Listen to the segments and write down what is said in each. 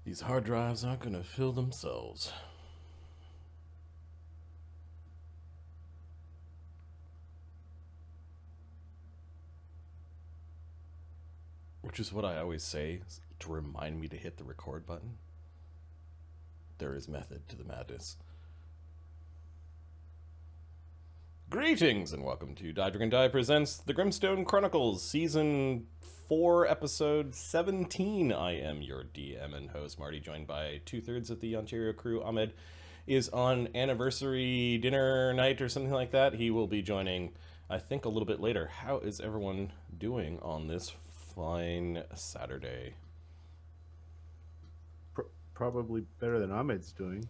These hard drives aren't going to fill themselves. Which is what I always say to remind me to hit the record button. There is method to the madness. Greetings and welcome to Die Dragon Die presents the Grimstone Chronicles, Season 4, Episode 17. I am your DM and host, Marty, joined by two-thirds of the Ontario crew. Ahmed is on anniversary dinner night or something like that. He will be joining, I think, a little bit later. How is everyone doing on this fine Saturday? Probably better than Ahmed's doing.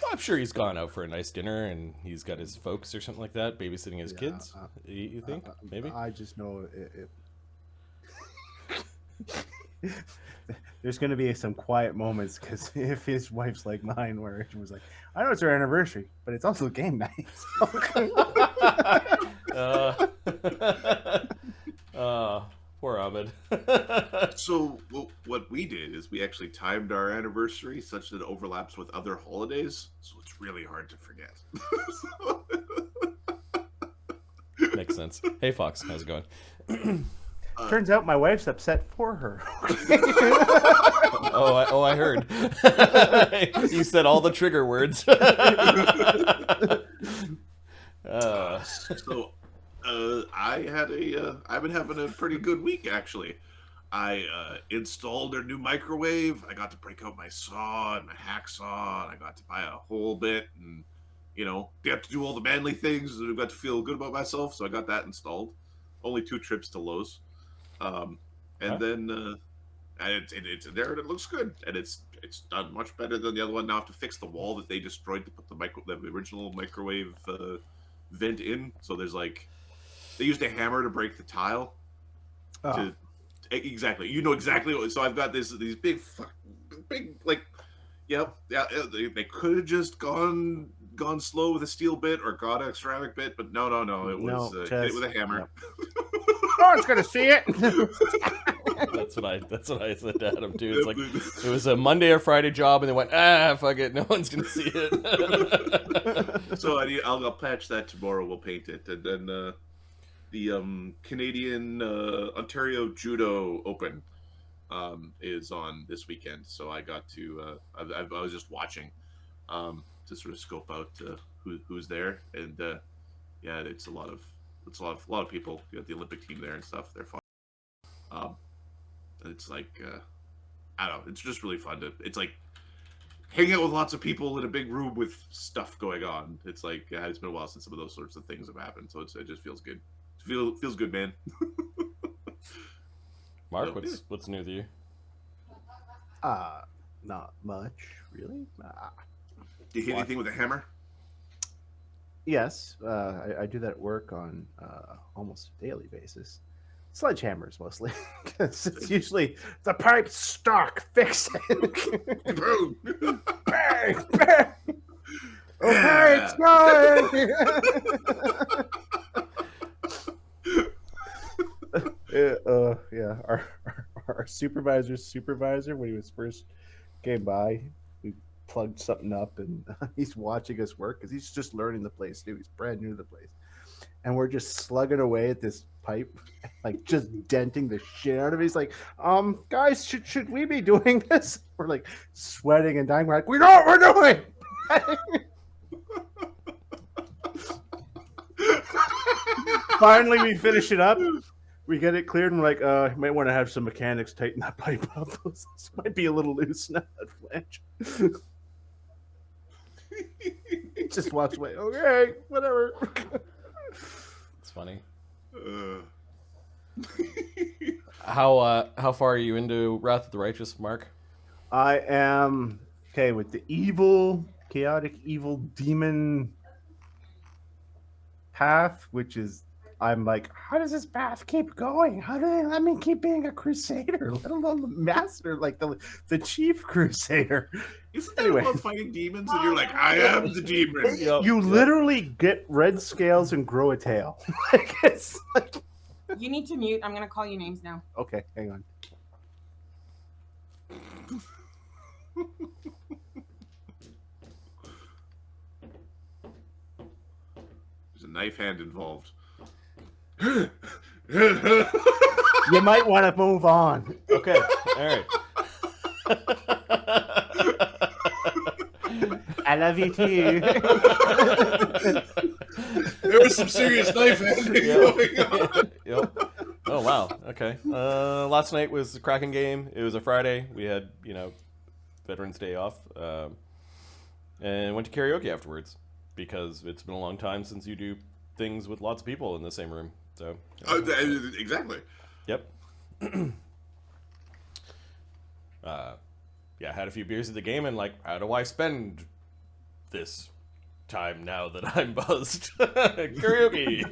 Well, I'm sure he's gone out for a nice dinner and he's got his folks or something like that, babysitting his kids. You think? Maybe? I just know there's going to be some quiet moments, because if his wife's like mine, where she was like, I know it's our anniversary, but it's also game night. Poor Ahmed. So what we did is we actually timed our anniversary such that it overlaps with other holidays, so it's really hard to forget. Makes sense. Hey, Fox, how's it going? Turns out my wife's upset for her. I heard. You said all the trigger words. I've been having a pretty good week, actually. I installed their new microwave. I got to break out my saw and my hacksaw, and I got to buy a whole bit, and get to do all the manly things, and I got to feel good about myself, so I got that installed. Only 2 trips to Lowe's. Then it's there, and it looks good, and it's done much better than the other one. Now I have to fix the wall that they destroyed to put the original microwave vent in. So there's they used a hammer to break the tile. Exactly, exactly what. So I've got these big they could have just gone slow with a steel bit or got a ceramic bit, but no, it was hit it with a hammer. Yep. No one's gonna see it. That's what I said to Adam too. It's like it was a Monday or Friday job, and they went, fuck it, no one's gonna see it. So I'll patch that tomorrow. We'll paint it, and then the Canadian Ontario Judo Open is on this weekend. So I got to I was just watching to sort of scope out who's there, and it's a lot of people. You got the Olympic team there and stuff. They're fun. It's I don't know. It's just really fun it's like hanging out with lots of people in a big room with stuff going on. It's it's been a while since some of those sorts of things have happened, so it just feels good. Feels good, man. Mark, what's new with you? Not much, really. Do you hit anything with a hammer? Yes, I do that at work on almost a daily basis. Sledgehammers mostly, because it's usually the pipe stock. Fix it. Boom! Bang! Bang! Okay, it's going. Our supervisor, when he was first came by, we plugged something up, and he's watching us work because he's just learning the place too. He's brand new to the place, and we're just slugging away at this pipe, just denting the shit out of it. He's like, guys, should we be doing this? We're sweating and dying. We're like, we know what we're doing. Finally, we finish it up. We get it cleared, and we're like, you might want to have some mechanics tighten that pipe up. This might be a little loose now, that flange. He just walks away. Okay, whatever. It's funny. How far are you into Wrath of the Righteous, Mark? I am with the chaotic evil demon path, which is, I'm like, how does this path keep going? How do they let me keep being a crusader, let alone the master, the chief crusader? Isn't that about fighting demons? And you're like, I am the demon. You literally get red scales and grow a tail. It's like... You need to mute. I'm going to call you names now. Okay, hang on. There's a knife hand involved. You might want to move on. Okay, all right. I love you too. There was some serious knife handing going on. Yep. Oh wow. Okay. Last night was the Kraken game. It was a Friday. We had Veterans Day off, and went to karaoke afterwards because it's been a long time since you do things with lots of people in the same room. So. Exactly. Yep. Yeah, had a few beers at the game and how do I spend this time now that I'm buzzed? Karaoke.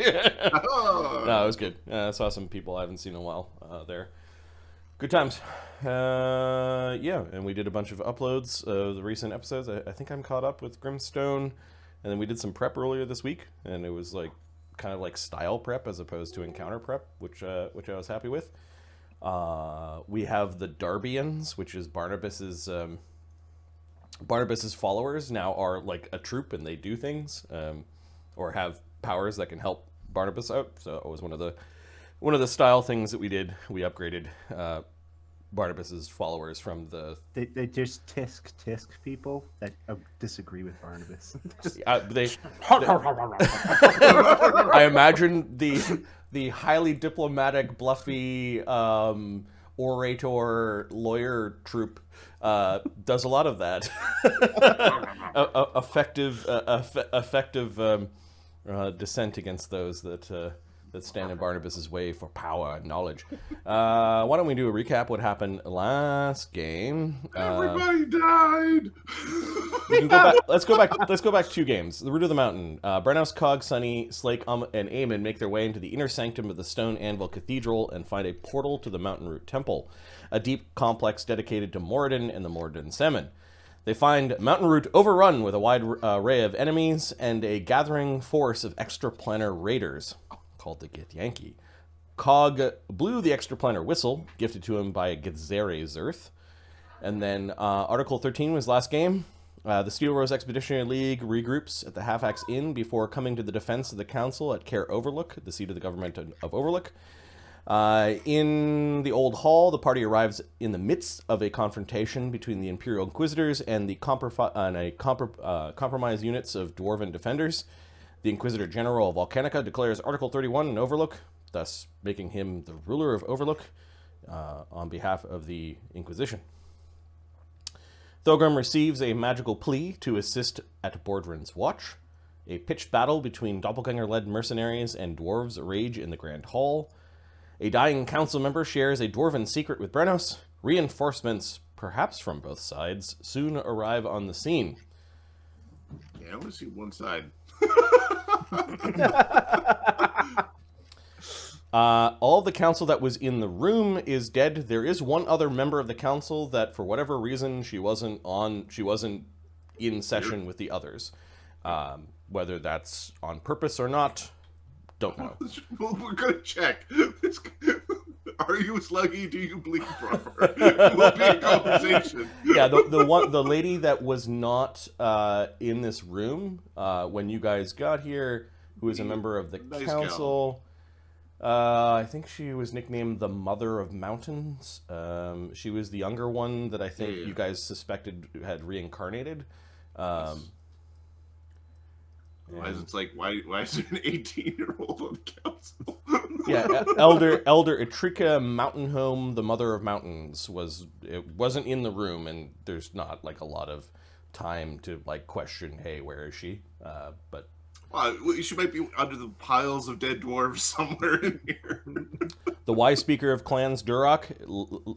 No, it was good. I saw some people I haven't seen in a while there. Good times. Yeah, and we did a bunch of uploads of the recent episodes. I think I'm caught up with Grimstone, and then we did some prep earlier this week, and it was kind of like style prep as opposed to encounter prep, which I was happy with. We have the Darbians, which is Barnabas's followers now are like a troop and they do things, or have powers that can help Barnabas out. So it was one of the style things that we did. We upgraded Barnabas's followers from the. They just tisk people that disagree with Barnabas. I imagine the highly diplomatic, bluffy orator lawyer troupe does a lot of that. Effective dissent against those that stand in Barnabas's way for power and knowledge. Why don't we do a recap what happened last game? Everybody died. We can go back. Let's go back 2 games. The Root of the Mountain. Brennos, Cog, Sunny, Slake, and Eamon make their way into the inner sanctum of the Stone Anvil Cathedral and find a portal to the Mountainroot Temple, a deep complex dedicated to Moradin and the Moradin Salmon. They find Mountainroot overrun with a wide array of enemies and a gathering force of extraplanar raiders called the githyanki. Cog blew the extraplanar whistle, gifted to him by Githzari Zerth. And then Article 13 was last game. The Steelrose Expeditionary League regroups at the Half-Axe Inn before coming to the defense of the council at Caer Overlook, the seat of the government of Overlook. In the Old Hall, the party arrives in the midst of a confrontation between the Imperial Inquisitors and the compromised units of Dwarven defenders. The Inquisitor-General of Volcanica declares Article 31 in Overlook, thus making him the ruler of Overlook on behalf of the Inquisition. Thogrim receives a magical plea to assist at Bordrin's watch. A pitched battle between doppelganger-led mercenaries and dwarves rage in the Grand Hall. A dying council member shares a dwarven secret with Brennos. Reinforcements, perhaps from both sides, soon arrive on the scene. Yeah, I want to see one side. All the council that was in the room is dead. There is one other member of the council that, for whatever reason, she wasn't in session with the others. Whether that's on purpose or not, don't know. Well, we're gonna check. Are you sluggy? Do you bleed proper? Will be a conversation. Yeah, the lady that was not in this room when you guys got here, who is a member of the council. I think she was nicknamed the Mother of Mountains. She was the younger one that I think you guys suspected had reincarnated. Yes. Why is there an 18-year-old on the council? Yeah, Elder Etrika Mountainhome, the Mother of Mountains, wasn't in the room, and there's not a lot of time to question, hey, where is she? But she might be under the piles of dead dwarves somewhere in here. The wise speaker of clans Duroc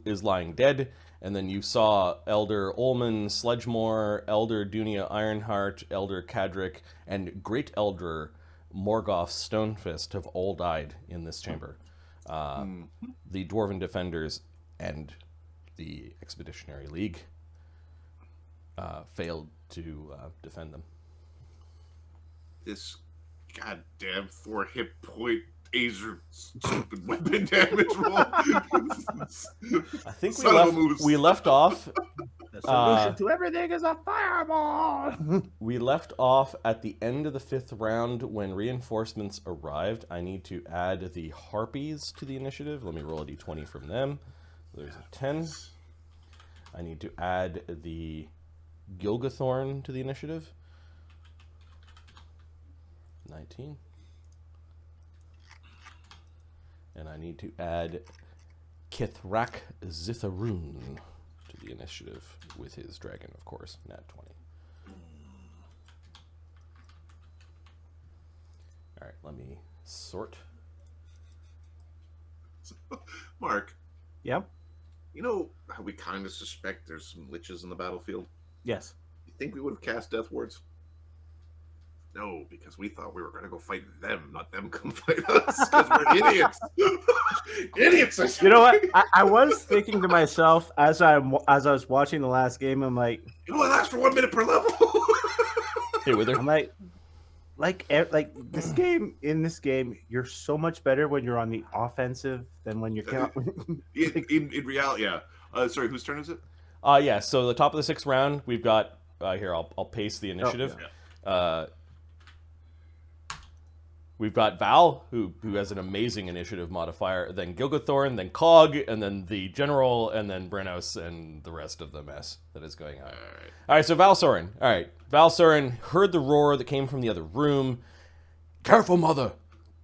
is lying dead, and then you saw Elder Olman Sledgemore, Elder Dunia Ironheart, Elder Cadric, and Great Elder Morgoth Stonefist have all died in this chamber. The Dwarven Defenders and the Expeditionary League failed to defend them. This goddamn 4 hit point Azer stupid weapon damage roll. I think we left off The solution to everything is a fireball. We left off at the end of the 5th round when reinforcements arrived. I need to add the harpies to the initiative. Let me roll a d20 from them. There's a 10. I need to add the Gilgathorn to the initiative. 19. And I need to add Kithrak Zithiruun to the initiative with his dragon, of course. Nat 20. All right, let me sort. Mark, Yep. you know how we kind of suspect there's some liches in the battlefield? Yes. You think we would have cast Death Wards? No, because we thought we were going to go fight them, not them come fight us, because we're idiots. Idiots! I You know what? I was thinking to myself as I was watching the last game, I'm like, It only lasts for 1 minute per level. Hey, Wither. I'm like this game. In this game, you're so much better when you're on the offensive than when you're. in reality, yeah. Sorry, whose turn is it? Yeah, so the top of the 6th round, we've got, here, I'll paste the initiative. We've got Val, who has an amazing initiative modifier, then Gilgathorn, then Cog, and then the General, and then Brenos, and the rest of the mess that is going on. All right, so Valsorin. All right, Valsorin heard the roar that came from the other room. Careful, mother!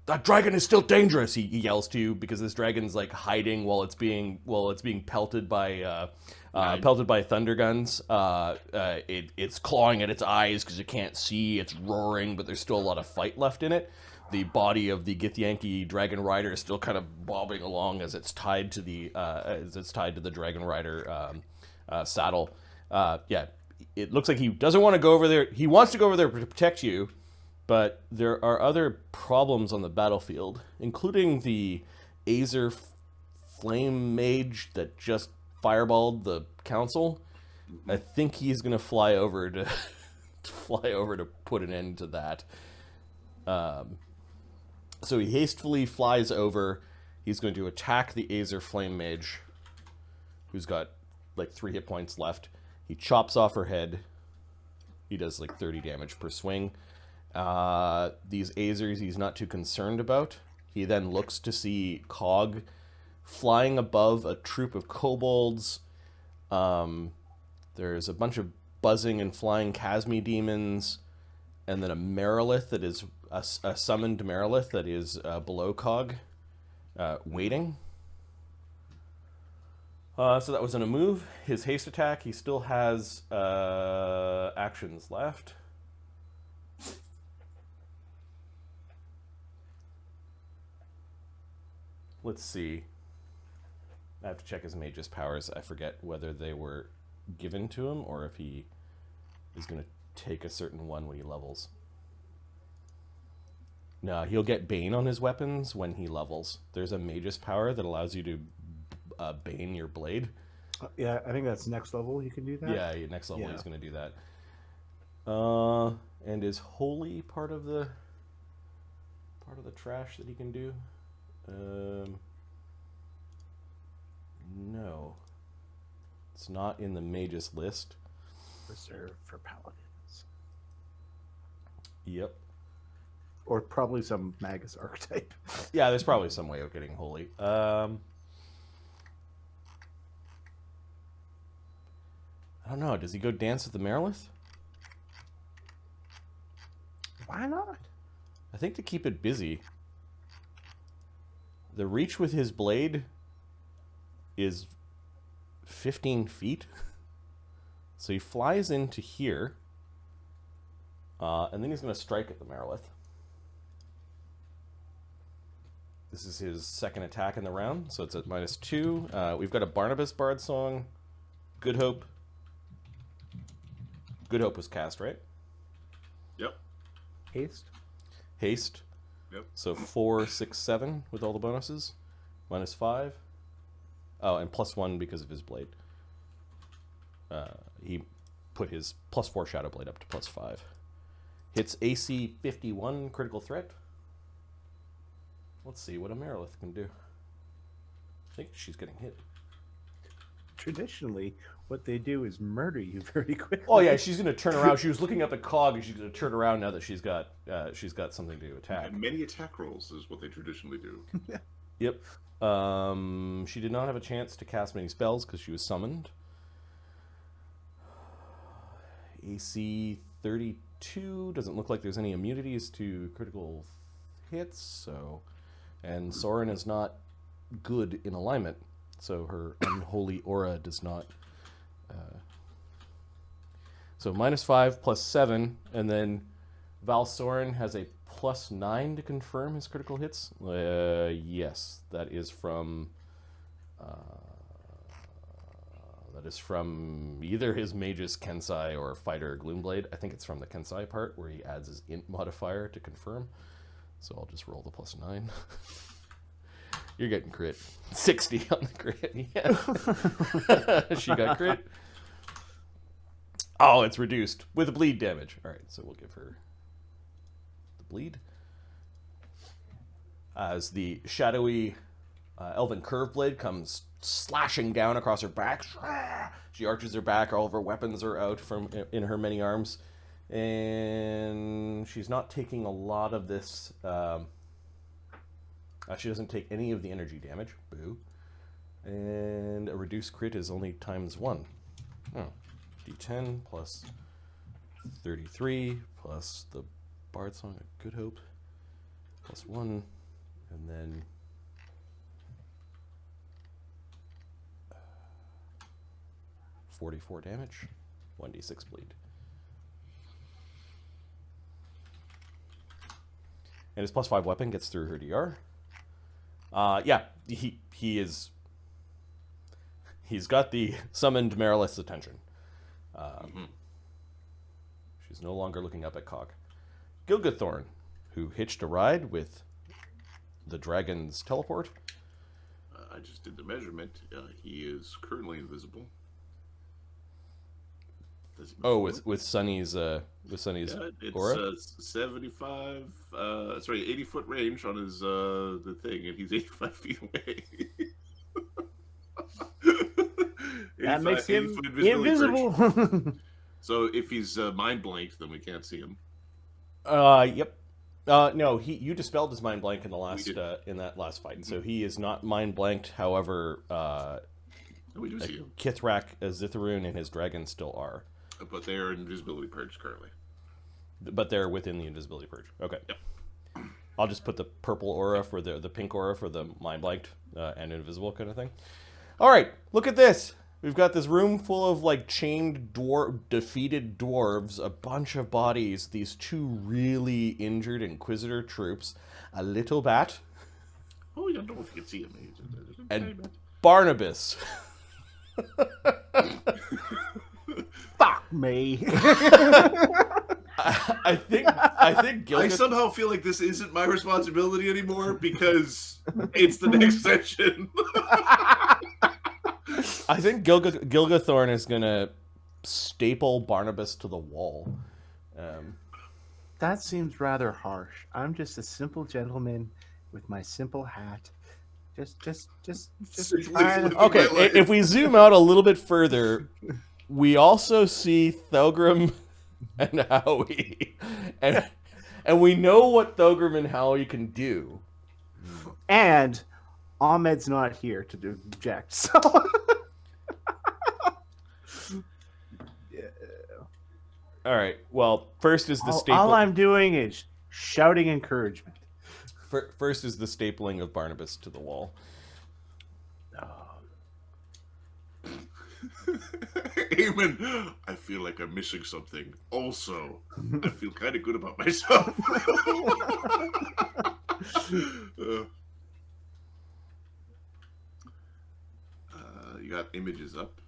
That dragon is still dangerous, he yells to you, because this dragon's like hiding while it's being pelted by thunder guns. It's clawing at its eyes because it can't see. It's roaring, but there's still a lot of fight left in it. The body of the githyanki dragon rider is still kind of bobbing along as it's tied to the dragon rider saddle. Yeah, it looks like he doesn't want to go over there. He wants to go over there to protect you, but there are other problems on the battlefield, including the Azer flame mage that just fireballed the council. I think he's gonna fly over to put an end to that. So he hastily flies over. He's going to attack the Azer flame mage, who's got like 3 hit points left. He chops off her head. He does like 30 damage per swing. These Azers he's not too concerned about. He then looks to see Cog flying above a troop of kobolds. There's a bunch of buzzing and flying Chasmi demons, and then a Merilith that is a summoned Merilith that is below Cog, waiting. So that wasn't a move. His haste attack, he still has actions left. Let's see. I have to check his mage's powers. I forget whether they were given to him or if he is going to take a certain one when he levels. No, he'll get Bane on his weapons when he levels. There's a mage's power that allows you to Bane your blade. Yeah, I think that's next level. You can do that. Yeah, next level he's going to do that. And is Holy part of the trash that he can do? No. It's not in the mage's list. Reserved for paladins. Yep. Or probably some Magus archetype. Yeah, there's probably some way of getting Holy. I don't know. Does he go dance with the Merilith? Why not? I think to keep it busy. The reach with his blade is 15 feet. So he flies into here. And then he's going to strike at the Merilith. This is his second attack in the round, so it's at -2. We've got a Barnabas Bard song. Good Hope. Good Hope was cast, right? Yep. Haste. Yep. So 4, 6, 7 with all the bonuses. -5. Oh, and +1 because of his blade. He put his +4 Shadow Blade up to +5. Hits AC 51, critical threat. Let's see what a Merilith can do. I think she's getting hit. traditionally, what they do is murder you very quickly. Oh yeah, she's gonna turn around. She was looking at the cog, and she's gonna turn around now that she's got something to attack. And many attack rolls is what they traditionally do. Yep. She did not have a chance to cast many spells because she was summoned. AC 32 doesn't look like there's any immunities to critical hits, so, and Soren is not good in alignment, so her unholy aura does not. So -5 plus 7, and then Val Soren has a +9 to confirm his critical hits. Yes, that is from either his Mage's Kensai or Fighter Gloomblade. I think it's from the Kensai part where he adds his int modifier to confirm. So I'll just roll the +9. You're getting crit. 60 on the crit. Yeah. She got crit. Oh, it's reduced with bleed damage. All right, so we'll give her the bleed. As the shadowy elven curve blade comes slashing down across her back, she arches her back. All of her weapons are out from in her many arms, and she's not taking a lot of this. She doesn't take any of the energy damage. Boo. And a reduced crit is only ×1. Oh. D10 plus 33 plus the Bard Song of Good Hope +1, and then 44 damage, 1d6 bleed. And his +5 weapon gets through her DR. Yeah, he's got the summoned Marilith's attention. She's no longer looking up at Cog. Gilgathorn, who hitched a ride with the dragon's teleport. I just did the measurement. He is currently invisible. With Sunny's aura? It's 75, 80-foot range on his the thing, and he's 85 feet away. That makes him invisible. So if he's mind blanked, then we can't see him. Yep. No, you dispelled his mind blank in the last in that last fight, so he is not mind blanked. However, we do see him. Kithrak, Zithiruun, and his dragon still are. But they are invisibility purged currently. But they're within the invisibility purge. Okay. Yep. I'll just put the purple aura for the pink aura for the mind blanked and invisible kind of thing. All right, look at this. We've got this room full of like chained defeated dwarves, a bunch of bodies, these two really injured Inquisitor troops, a little bat. Oh, you don't know if you can see him. And Barnabas. Fuck me. I think I somehow feel like this isn't my responsibility anymore because it's the next session. I think Gilgathorn is gonna staple Barnabas to the wall. That seems rather harsh. I'm just a simple gentleman with my simple hat. Just Okay, if we zoom out a little bit further, we also see Thogrim and Howie, and we know what Thogrim and Howie can do. And Ahmed's not here to object, so. Yeah. All right. Well, first is the staple. All I'm doing is shouting encouragement. First is the stapling of Barnabas to the wall. Eamon, I feel like I'm missing something. Also, I feel kind of good about myself. You got images up.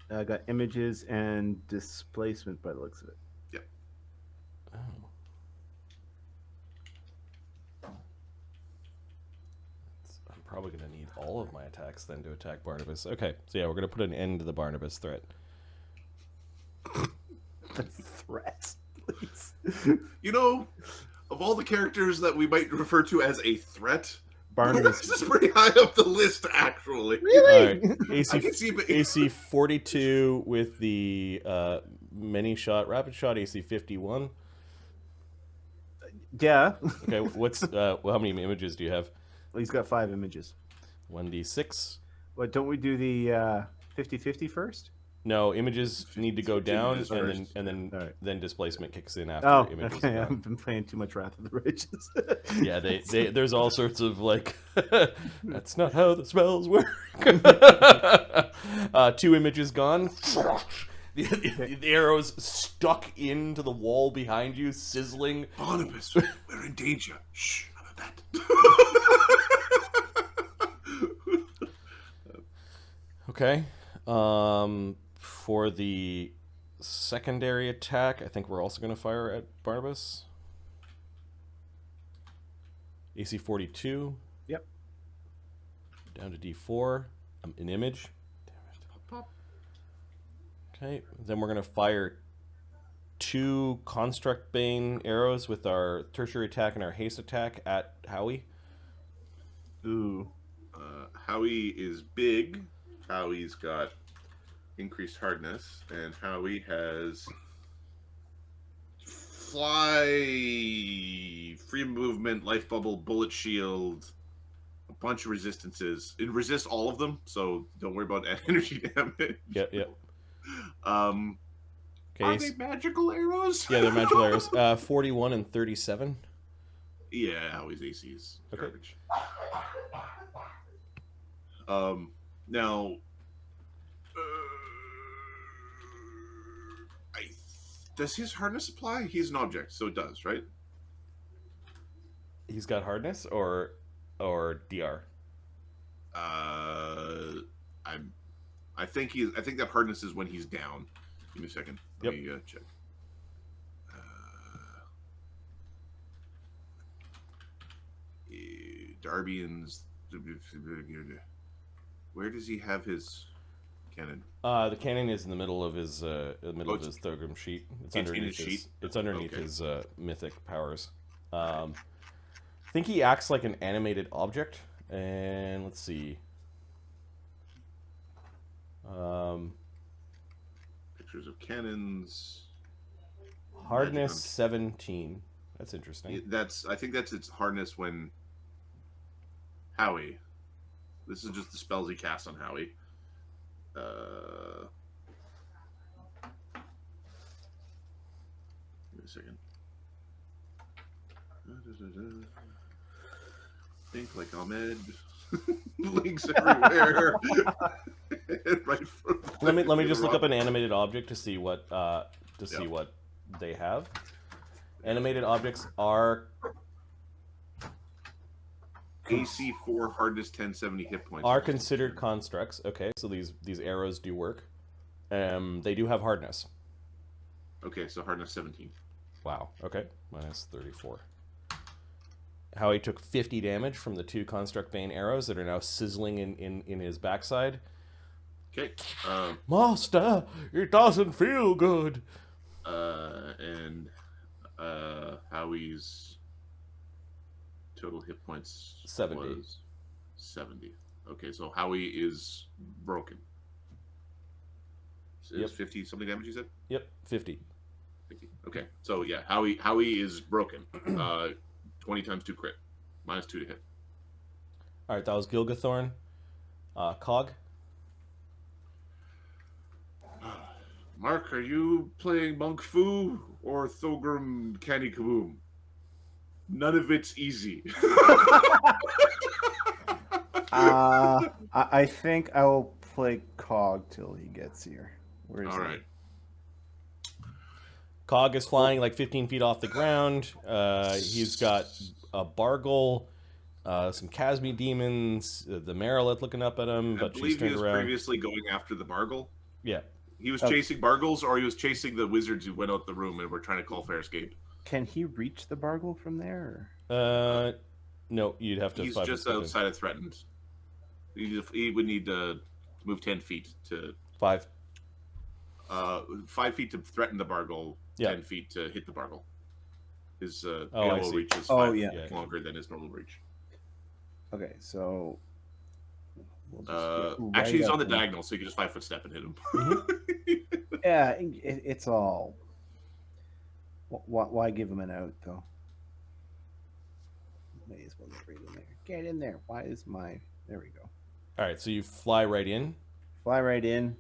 I got images and displacement by the looks of it. Yep. Oh. I'm probably going to need all of my attacks then to attack Barnabas. Okay, so yeah, we're going to put an end to the Barnabas threat. The threat, please. You know, of all the characters that we might refer to as a threat, Barnabas. This is pretty high up the list, actually. Really? All right. I can see, but AC 42 with the mini shot, rapid shot. AC 51. Yeah. Okay, what's how many images do you have? Well, he's got 5 images. 1d6. What, don't we do the 50-50 first? No, images need to go down, images and first. then displacement kicks in after Oh, images. okay. Are I've down. been playing too much Wrath of the Righteous. Yeah, they there's all sorts of like that's not how the spells work. 2 images gone. The arrows stuck into the wall behind you, sizzling. Barnabas, we're in danger. Shh, how about that? Okay. For the secondary attack, I think we're also going to fire at Barnabas. AC 42. Yep. Down to D4. An image. Pop. Okay. Then we're going to fire 2 Construct Bane arrows with our tertiary attack and our haste attack at Howie. Ooh. Howie is big. Howie's got increased hardness, and Howie has fly, free movement, life bubble, bullet shield, a bunch of resistances. It resists all of them, so don't worry about energy damage. Yep. Are Okay. they magical arrows? Yeah, they're magical arrows. 41 and 37. Yeah, Howie's AC is Okay. garbage. Now, does his hardness apply? He's an object, so it does, right? He's got hardness or DR. I think that hardness is when he's down. Give me a second. Let me check. Darbian's. Where does he have his cannon? The cannon is in the middle of his Thogrim sheet. It's underneath his sheet? It's underneath Okay. his mythic powers. I think he acts like an animated object. And let's see. Pictures of cannons. Hardness Magic 17. That's interesting. I think that's its hardness when Howie. This is just the spells he casts on Howie. Give me a second. Think like Ahmed. Links everywhere. Right from Let me just look up an animated object to see what see what they have. Animated objects are AC 4, hardness 10, 70 hit points. are considered constructs. Okay, so these arrows do work. They do have hardness. Okay, so hardness 17. Wow. Okay, minus 34. Howie took 50 damage from the 2 Construct Bane arrows that are now sizzling in his backside. Okay. Master, it doesn't feel good. And Howie's total hit points 70. was 70. Okay, so Howie is broken. Is Yep. 50 something damage you said? Yep, 50. 50. Okay, so yeah, Howie is broken. 20 times 2 crit. Minus 2 to hit. All right, that was Gilgathorn. Cog. Mark, are you playing Monk Fu or Thogrim Canny Kaboom? None of it's easy. I think I will play Cog till he gets here. Where is All he? right. Cog is flying like 15 feet off the ground. He's got a Bargle, some Casmi demons, the Marilith looking up at him, I but she's believe he turned was around. previously going after the Bargle. Yeah. He was chasing Bargles, or he was chasing the wizards who went out the room and were trying to call fair escape. Can he reach the Bargle from there? No, you'd have to. He's 5 just foot in. outside of threatened. He would need to move 10 feet to 5. 5 feet to threaten the Bargle, Yeah. 10 feet to hit the Bargle. His I AOO see. reach is Oh, 5 yeah. feet longer than his normal reach. Okay, so we'll just get Actually, he's right on the up in- diagonal, so you can just 5-foot step and hit him. Yeah, it's all. Why give him an out though? May as well get right in there. Get in there. Why is my? There we go. All right, so you fly right in. Fly right in.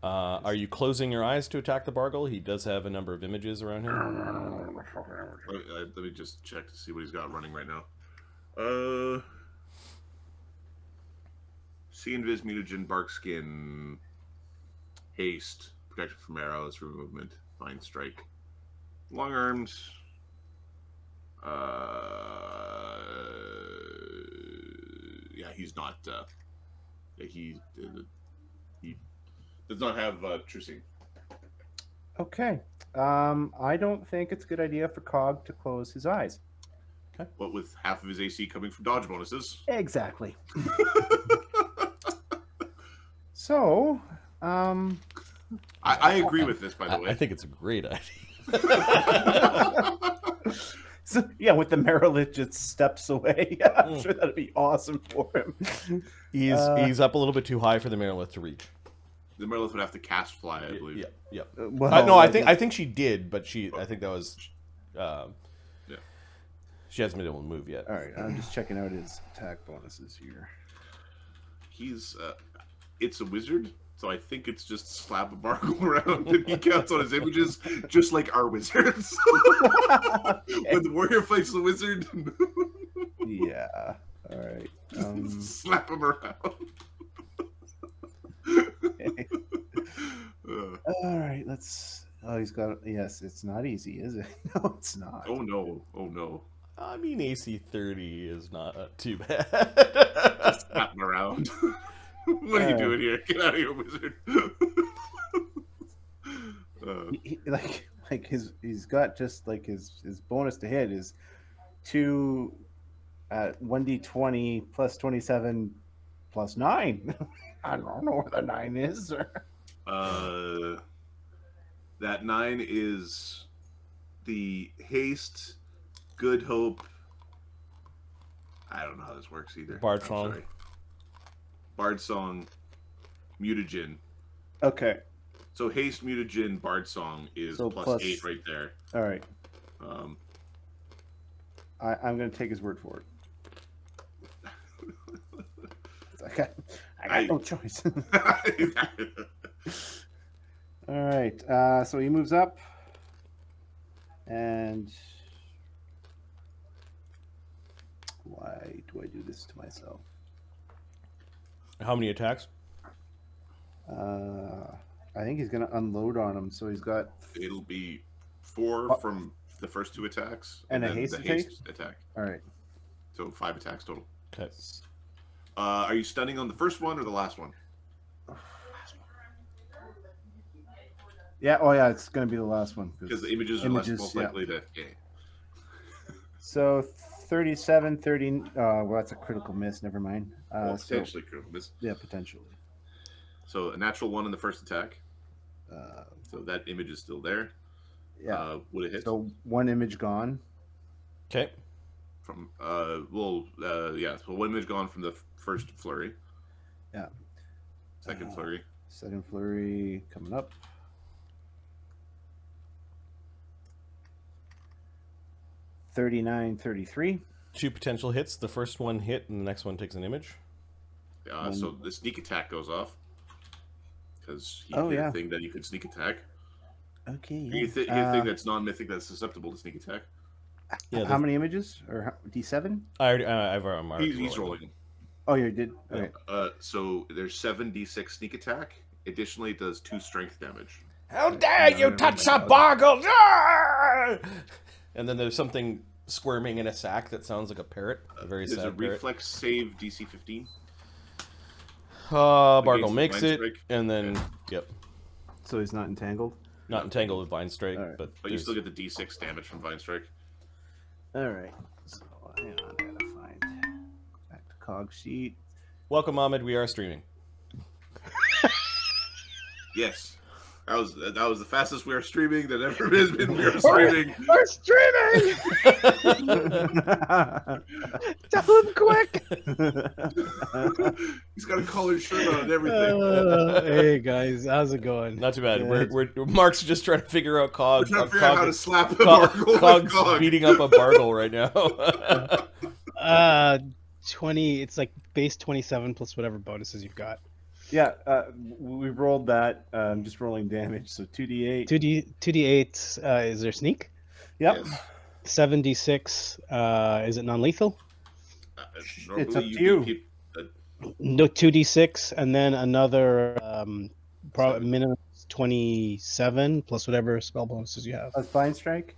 Are you closing your eyes to attack the Bargle? He does have a number of images around him. Let me just check to see what he's got running right now. See Invis, Mutagen, Barkskin, Haste, Protection from Arrows, for movement, Fine Strike, Long Arms. Yeah, he's not. He does not have True Seeing. Okay. I don't think it's a good idea for Cog to close his eyes. But with half of his AC coming from dodge bonuses. Exactly. So, I agree with this, by the way. I think it's a great idea. so yeah, with the Marilich just steps away. I'm sure that'd be awesome for him. He's up a little bit too high for the Marilith to reach. The Marilith would have to cast fly, I believe. Yeah. Well, No, I think she did, but I think that was. She hasn't been able to move yet. All right, I'm just checking out his attack bonuses here. He's it's a wizard, so I think it's just slap a Bargle around and he counts on his images just like our wizards. When the warrior fights the wizard, Yeah. All right. slap him around. All right. Let's. Oh, he's got. Yes, it's not easy, is it? No, it's not. Oh no! Oh no! I mean, AC 30 is not too bad. Slap him around. What are you doing here? Get out of here, wizard! He's got just like his bonus to hit is 1d20 plus 27 plus 9. I don't know where the 9 is. That 9 is the haste, good hope. I don't know how this works either. Bard Song. Sorry. Bard Song, Mutagen. Okay. So haste, Mutagen, Bard Song is So plus 8 right there. All right. I'm going to take his word for it. I got no choice. All right. So he moves up. And why do I do this to myself? How many attacks? I think he's going to unload on him. So he's got... It'll be 4 from the first 2 attacks. And a then haste the attack? haste attack. All right. So 5 attacks total. Okay. Are you stunning on the first one or the last one? Yeah. Oh, yeah. It's going to be the last one. Because the images are most likely to... Yeah. So 37, 30... well, that's a critical miss. Never mind. Potentially critical miss. Yeah, potentially. So a natural 1 in the first attack. So that image is still there. Yeah. Would it hit? So 1 image gone. Okay. From yeah. So 1 image gone from the first flurry. Yeah. Second flurry. Second flurry coming up. $39.33. 2 potential hits. The first one hit, and the next one takes an image. So the sneak attack goes off. Because he Oh, did yeah. a thing that you could sneak attack. Okay. You hit a thing that's non-mythic that's susceptible to sneak attack. Yeah, How many images? Or D7? I've already He's rolling. Oh, you did? Okay. So there's 7d6 sneak attack. Additionally, it does 2 strength damage. How dare you touch a Bargle! Ah! And then there's something squirming in a sack that sounds like a parrot. A very There's sad a reflex save DC 15. Bargle Against makes Vine it, Strike. and then, yep. So he's not entangled? Not entangled with Vine Strike, All right. but But you still get the d6 damage from Vine Strike. All right. So hang on. I gotta find back to cog sheet. Welcome, Ahmed. We are streaming. Yes. That was the fastest we are streaming that ever has been. We are streaming. We're streaming! Tell him quick! He's got a collared shirt on and everything. Hey guys, how's it going? Not too bad. We're Mark's just trying to figure out We're Cog. trying to figure out how to slap a Cog, Bargle. Cog's Cog. beating up a Bargle right now. 20. It's like base 27 plus whatever bonuses you've got. Yeah, we rolled that. I'm just rolling damage, so 2d8. 2d8. Is there sneak? Yep. Yes. 7d6. Is it non-lethal? It's up to can you. keep- No, 2d6, and then another Seven. minimum 27 plus whatever spell bonuses you have. Plus Fine Strike.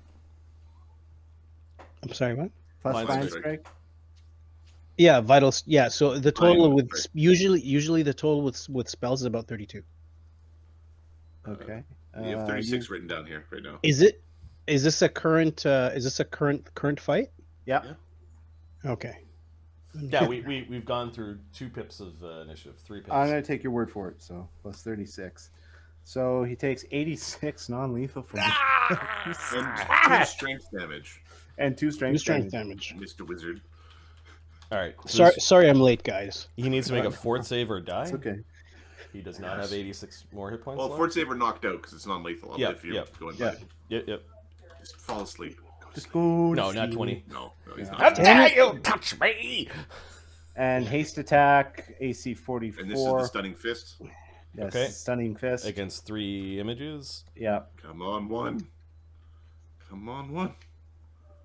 I'm sorry, what? Plus Fine Fine Strike. Strike. Yeah, vitals. Yeah, so the total Fine, with right. usually the total with spells is about 32. Okay. You have 36 written down here right now. Is this a current fight? Yeah. Okay. Yeah, we've gone through 2 pips of initiative, 3 pips. I'm going to take your word for it, so plus 36. So he takes 86 non-lethal from And 2 strength damage, and 2 strength, Strength damage. damage. Mr. Wizard. All right. So Sorry, I'm late, guys. he needs to make a fort save or die. It's okay. He does not have 86 more hit points Well, left. Fort Saver knocked out because it's non-lethal. Yeah, If you're yeah. going Yeah. by. Yep. Just fall asleep. Just go. No, to not sleep. 20. No, he's Yeah. How not. dare you touch me? And haste attack, AC 44. And this is the stunning fist. Yes, Okay. stunning fist. Against 3 images. Yeah. Come on, one. Come on, one.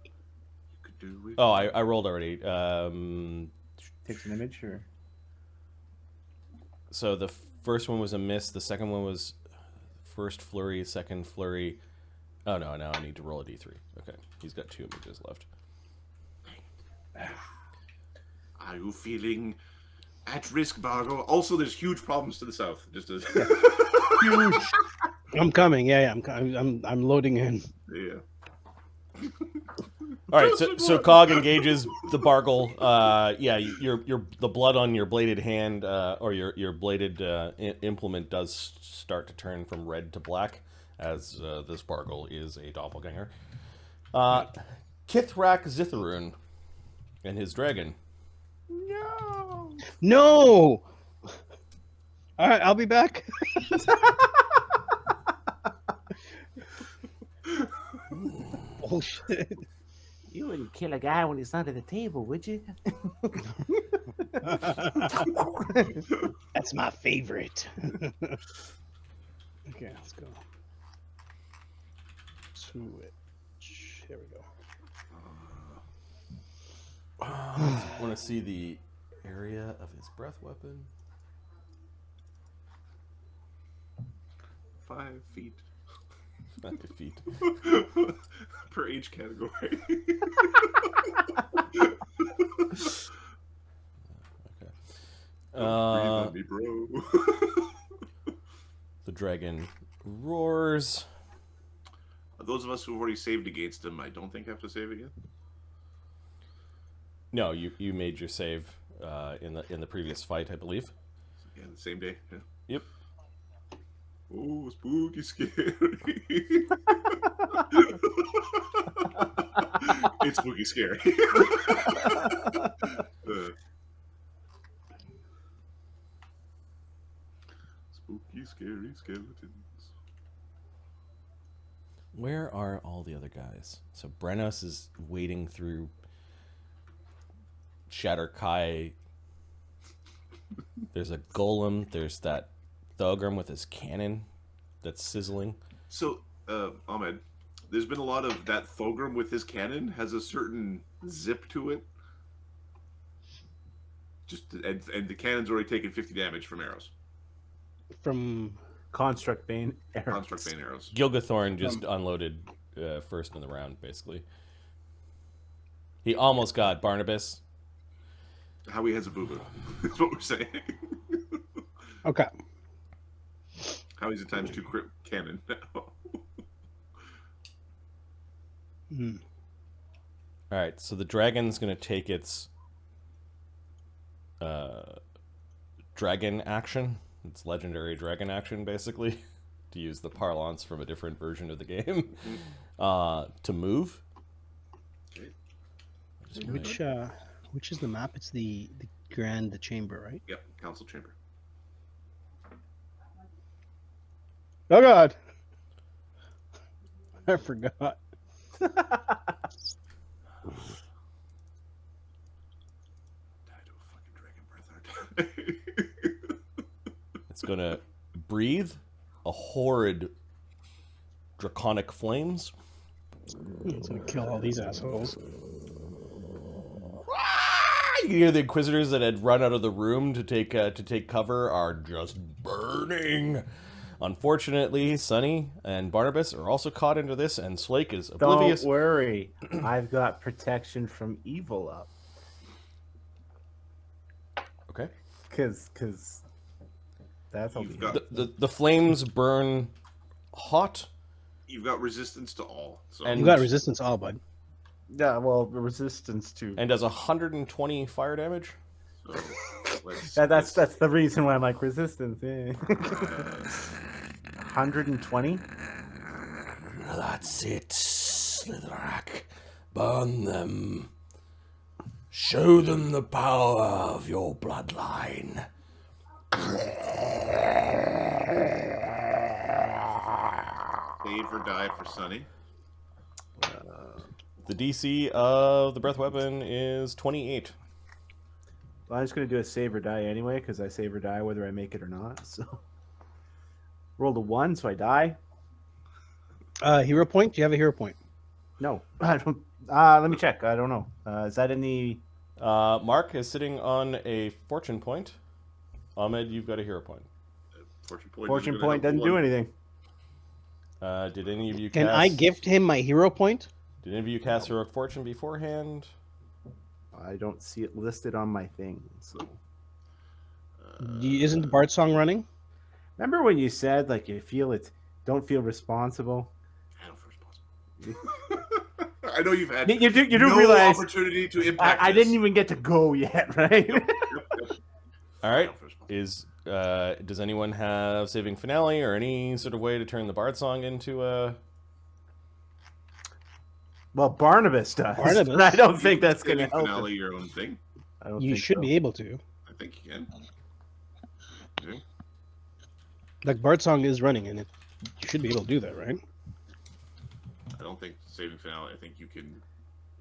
You could do it. Oh, I rolled already. Takes an image, or So the first one was a miss. The second one was first flurry, second flurry. Oh no! Now I need to roll a d3. Okay, he's got 2 images left. Are you feeling at risk, Bargo? Also, there's huge problems to the south. Just as I'm coming. Yeah, I'm loading in. yeah. All right, so Cog engages the Bargle. Yeah, your the blood on your bladed hand or your bladed implement does start to turn from red to black, as this Bargle is a doppelganger. Kithrak Zithiruun and his dragon. No. All right, I'll be back. Bullshit. you wouldn't kill a guy when he's under the table, would you? That's my favorite. Okay, let's go. Switch. Here we go. Want to see the area of his breath weapon? 5 feet 5 feet. per age category. Okay. Breathe on me, bro. The dragon roars. Those of us who've already saved against him, I don't think have to save again. No, you made your save in the previous fight, I believe. Yeah, the same day. Yeah. Yep. Oh, spooky scary. It's spooky scary. Spooky scary skeletons. Where are all the other guys? So Brennos is wading through Shatter Kai. There's a golem. There's that Thogrim with his cannon that's sizzling. So, Ahmed, there's been a lot of that Thogrim with his cannon has a certain zip to it. And the cannon's already taken 50 damage from arrows. From Construct Bane arrows. Construct Bane arrows. Gilgathorn just unloaded first in the round, basically. He almost got Barnabas. Howie has a boo-boo. That's what we're saying. okay. Howie's a times 2 crit cannon now. Hmm. All right, so the dragon's going to take its dragon action. It's legendary dragon action, basically, to use the parlance from a different version of the game, to move. Okay. Which is the map? It's the Grand Chamber, right? Yep, council chamber. Oh God, I forgot. It's gonna breathe a horrid draconic flames. It's gonna kill all these assholes. You hear the Inquisitors that had run out of the room to take cover are just burning. Unfortunately, Sunny and Barnabas are also caught into this, and Slake is oblivious. Don't worry, I've got protection from evil up. Okay. Because that's all. The flames burn hot. You've got resistance to all. So. And- You got resistance all, bud. Yeah, well, the resistance to. And does 120 fire damage. So That's the reason why I'm like resistance. Yeah. 120. That's it, Slithrak. Burn them. Show them the power of your bloodline. save or die for Sunny. The DC of the breath weapon is 28. Well, I'm just gonna do a save or die anyway, because I save or die whether I make it or not. So rolled a 1, so I die. Hero point? Do you have a hero point? No, I don't. Let me check. I don't know. Is that in the? Mark is sitting on a fortune point. Ahmed, you've got a hero point. Fortune point doesn't do anything. Did any of you Can cast... I gift him my hero point? Did any of you cast Heroic Fortune beforehand? I don't see it listed on my thing. So. Isn't the Bard song running? Remember when you said like you feel it, don't feel responsible? I don't feel responsible. I know you've had You do no realize opportunity to impact. I didn't even get to go yet, right? Yep. All right. Does anyone have Saving Finale or any sort of way to turn the Bard song into a... Well, Barnabas does. Barnabas? But I don't think that's going to Saving help. Finale your own thing. I don't You think should so. be able to. I think you can. Yeah. Like Bard song is running, and you should be able to do that, right? I don't think saving finale. I think you can.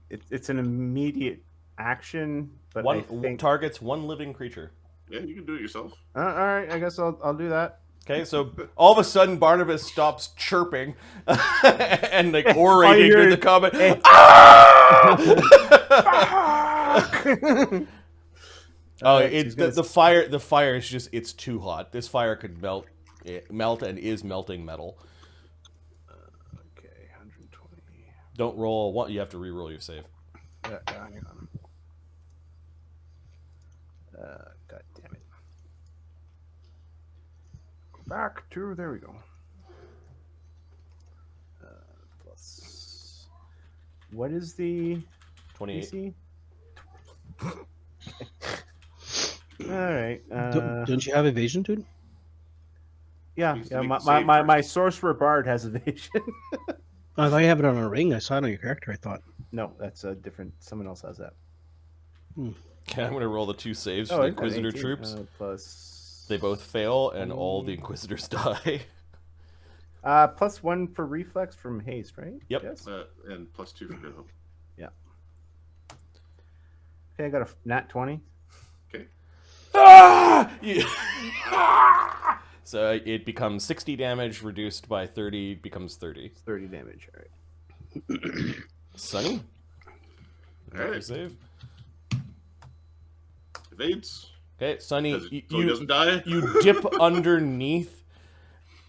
It's an immediate action, but One I think. targets one living creature. Yeah, you can do it yourself. All right, I guess I'll do that. Okay, so all of a sudden Barnabas stops chirping and like orating you're- through the comment. Hey. Oh, Alright, so he's gonna- the fire. The fire is just—it's too hot. This fire could melt and is melting metal. Okay, 120. Don't roll one. You have to re-roll your save. Hang on. God damn it. Go back to there we go. Plus. What is the 28. DC? All right. Don't you have evasion, dude? Yeah, Needs to yeah. make My, the save my, first. my sorcerer bard has evasion. I thought you have it on a ring. I saw it on your character, I thought. No, that's a different. Someone else has that. Okay, I'm going to roll the two saves for the I've got Inquisitor 18, troops. Plus. They both fail, and all the Inquisitors die. Plus 1 for reflex from haste, right? Yep. Yes. And +2 for good hope. Okay, I got a nat 20. Okay. Ah! So it becomes 60 damage, reduced by 30, becomes 30. 30 damage. All right. Sunny? All right. Your save. Evades. Okay, Sunny, So he doesn't die. you dip underneath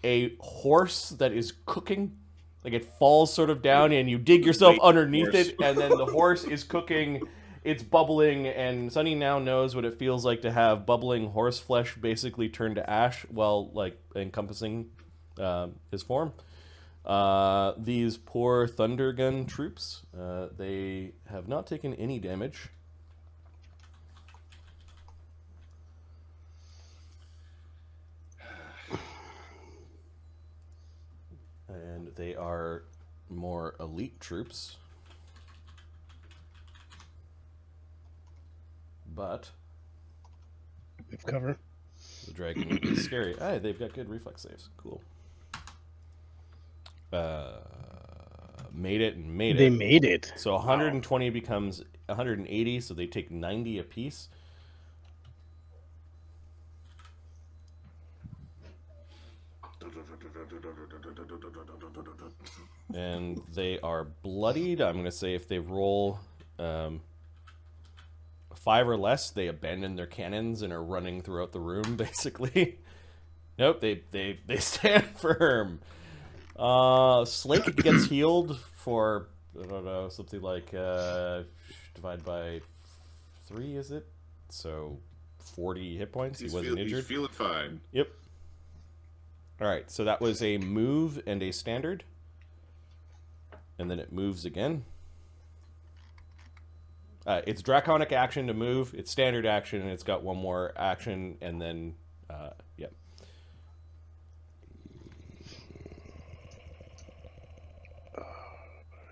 a horse that is cooking. Like it falls sort of down, and you dig yourself Wait, underneath horse. it, and then the horse is cooking. It's bubbling, and Sunny now knows what it feels like to have bubbling horse flesh basically turn to ash while like encompassing his form. These poor Thundergun troops, they have not taken any damage. and they are more elite troops. But Give cover. the dragon is scary. Ah, they've got good reflex saves. Cool. Made it and made They it. made it. So 120 becomes 180, so they take 90 apiece. And they are bloodied. I'm going to say if they roll 5 or less, they abandon their cannons and are running throughout the room, basically. Nope, they stand firm. Slake gets healed for, I don't know, something like divide by 3, is it? So 40 hit points. He wasn't injured. He's feeling fine. Yep. All right, so that was a move and a standard. And then it moves again. It's draconic action to move. It's standard action, and it's got one more action, and then, yep.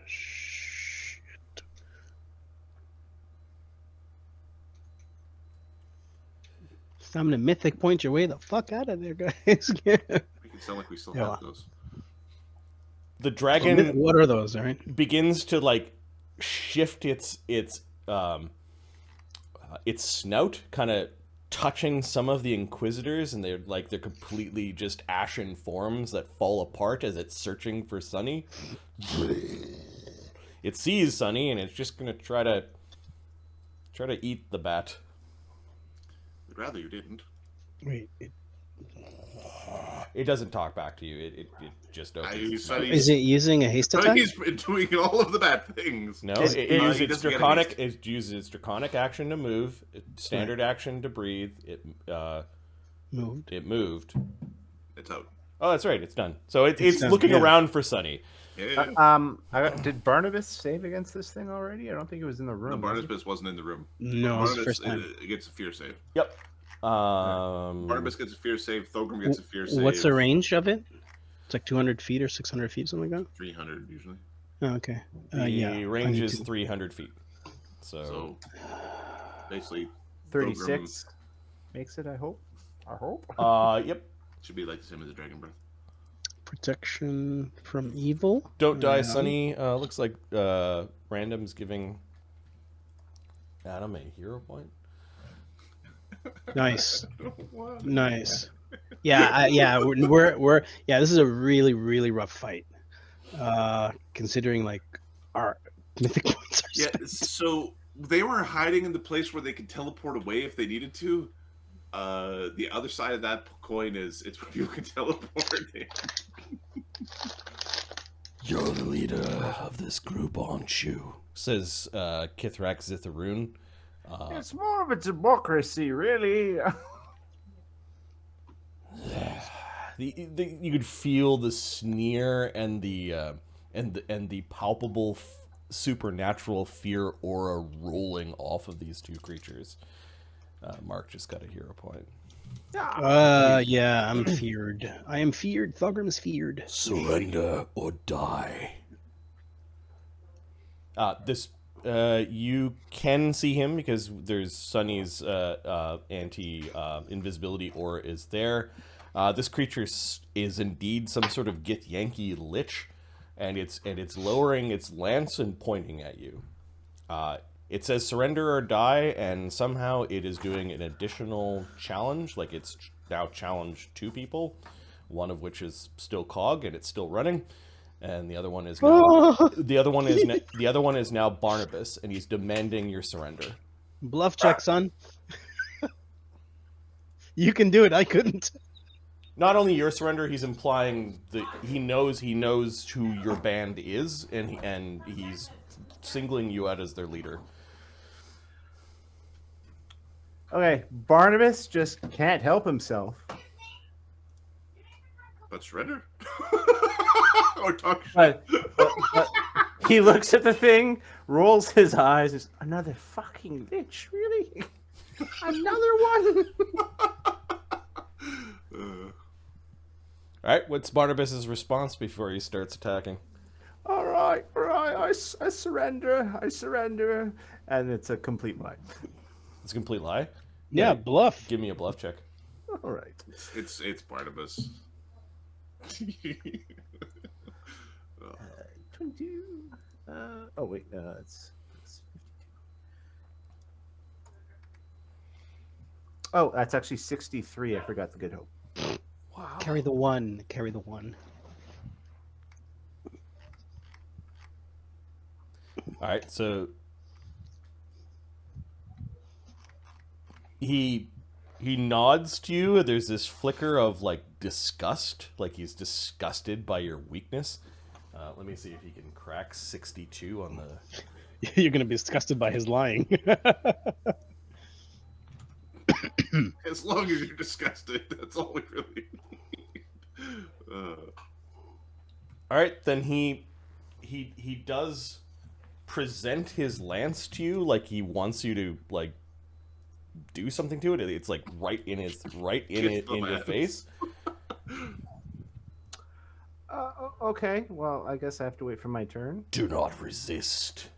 Shit. Time to mythic point your way the fuck out of there, guys. Yeah. We can sound like we still have those. The dragon What are those, all right? begins to like shift its snout, kind of touching some of the Inquisitors, and they're completely just ashen forms that fall apart as it's searching for Sunny. It sees Sunny, and it's just gonna try to eat the bat. I'd rather you didn't. Wait, It doesn't talk back to you. It just opens its mouth. is it using a haste attack? He's been doing all of the bad things. No, He it uses its doesn't get a draconic. haste. It uses its draconic action to move, standard action to breathe. Moved. It moved. It's out. Oh, that's right. It's done. So it's done, looking yeah. around for Sunny. Yeah. Did Barnabas save against this thing already? I don't think it was in the No, room. was he? Barnabas wasn't in the room. No, it's the Barnabas first time. gets a fear save. Yep. Barnabas gets a fear save. Thogrim gets a fear save. What's the range of it? It's like 200 feet or 600 feet, something like that? 300 usually. Oh, okay. The Yeah. range I need is to- 300 feet. So, Basically, 36 makes it, I hope. yep. should be like the same as the Dragon Breath. Protection from evil. Don't die, Yeah. Sunny. Looks like Random's giving Adam a hero point. Nice. Nice. Yeah, we're this is a really, really rough fight. Considering like our mythic points are Yeah, spent. so they were hiding in the place where they could teleport away if they needed to. The other side of that coin is it's where people can teleport. You're the leader of this group, aren't you? Says Kithrak Zithiruun. It's more of a democracy, really. You could feel the sneer and the palpable supernatural fear aura rolling off of these two creatures. Mark just got a hero point. Yeah, I'm feared. I am feared. Thogrim is feared. Surrender or die. You can see him because there's Sunny's anti-invisibility aura is there. This creature is indeed some sort of githyanki lich, and it's lowering its lance and pointing at you. It says surrender or die, and somehow it is doing an additional challenge. Like it's now challenged 2 people, one of which is still Cog and it's still running, and the other one is now, the other one is now Barnabas, and he's demanding your surrender. Bluff check, son. You can do it. I couldn't. Not only your surrender, he's implying that he knows who your band is, and he's singling you out as their leader. Okay, Barnabas just can't help himself. But surrender? Or talk shit? But he looks at the thing, rolls his eyes, and says, another fucking lich, really? Another one? All right, what's Barnabas's response before he starts attacking? All right, I surrender. And it's a complete lie. It's a complete lie. Yeah, bluff. Give me a bluff check. All right. It's Barnabas. 22. Oh wait, it's 52. Oh, that's actually 63. I forgot the Good Hope. Wow. Carry the one. Carry the one. All right, so he nods to you. There's this flicker of like disgust, like he's disgusted by your weakness. Let me see if he can crack 62 on the. You're gonna be disgusted by his lying. As long as you're disgusted, that's all we really need. All right, then he does present his lance to you, like he wants you to like do something to it. It's like in your face. Okay. Well, I guess I have to wait for my turn. Do not resist.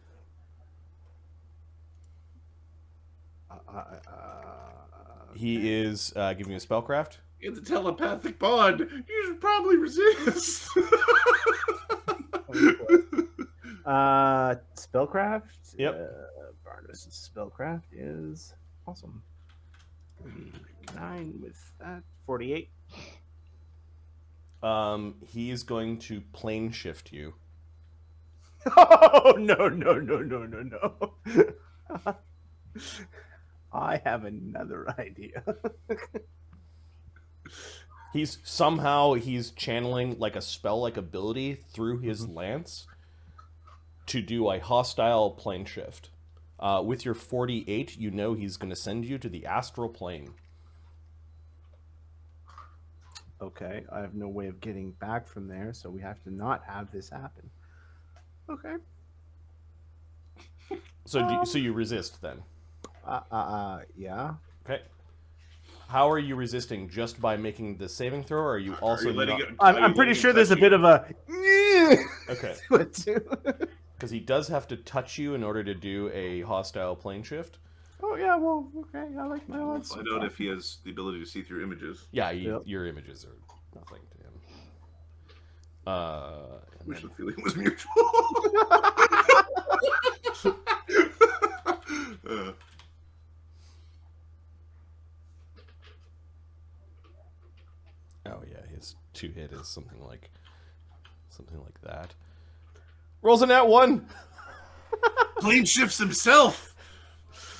He is giving you a spellcraft. It's a telepathic bond. You should probably resist. Spellcraft. Yep. Barnabas' spellcraft is awesome. 9 with that. 48. He's going to plane shift you. Oh no! I have another idea. He's channeling like a spell-like ability through his lance to do a hostile plane shift. With your 48, you know he's going to send you to the astral plane. Okay, I have no way of getting back from there, so we have to not have this happen. Okay. So you resist then? Yeah. Okay. How are you resisting? Just by making the saving throw, or are you also I'm pretty sure there's a bit of a okay. to it too. Because he does have to touch you in order to do a hostile plane shift. Oh yeah, well, okay, I like my odds. Find out if he has the ability to see through images. Yeah, your images are nothing to him. Wish the feeling was mutual. Oh yeah, his 2-hit is something like that. Rolls a nat 1. Plane shifts himself.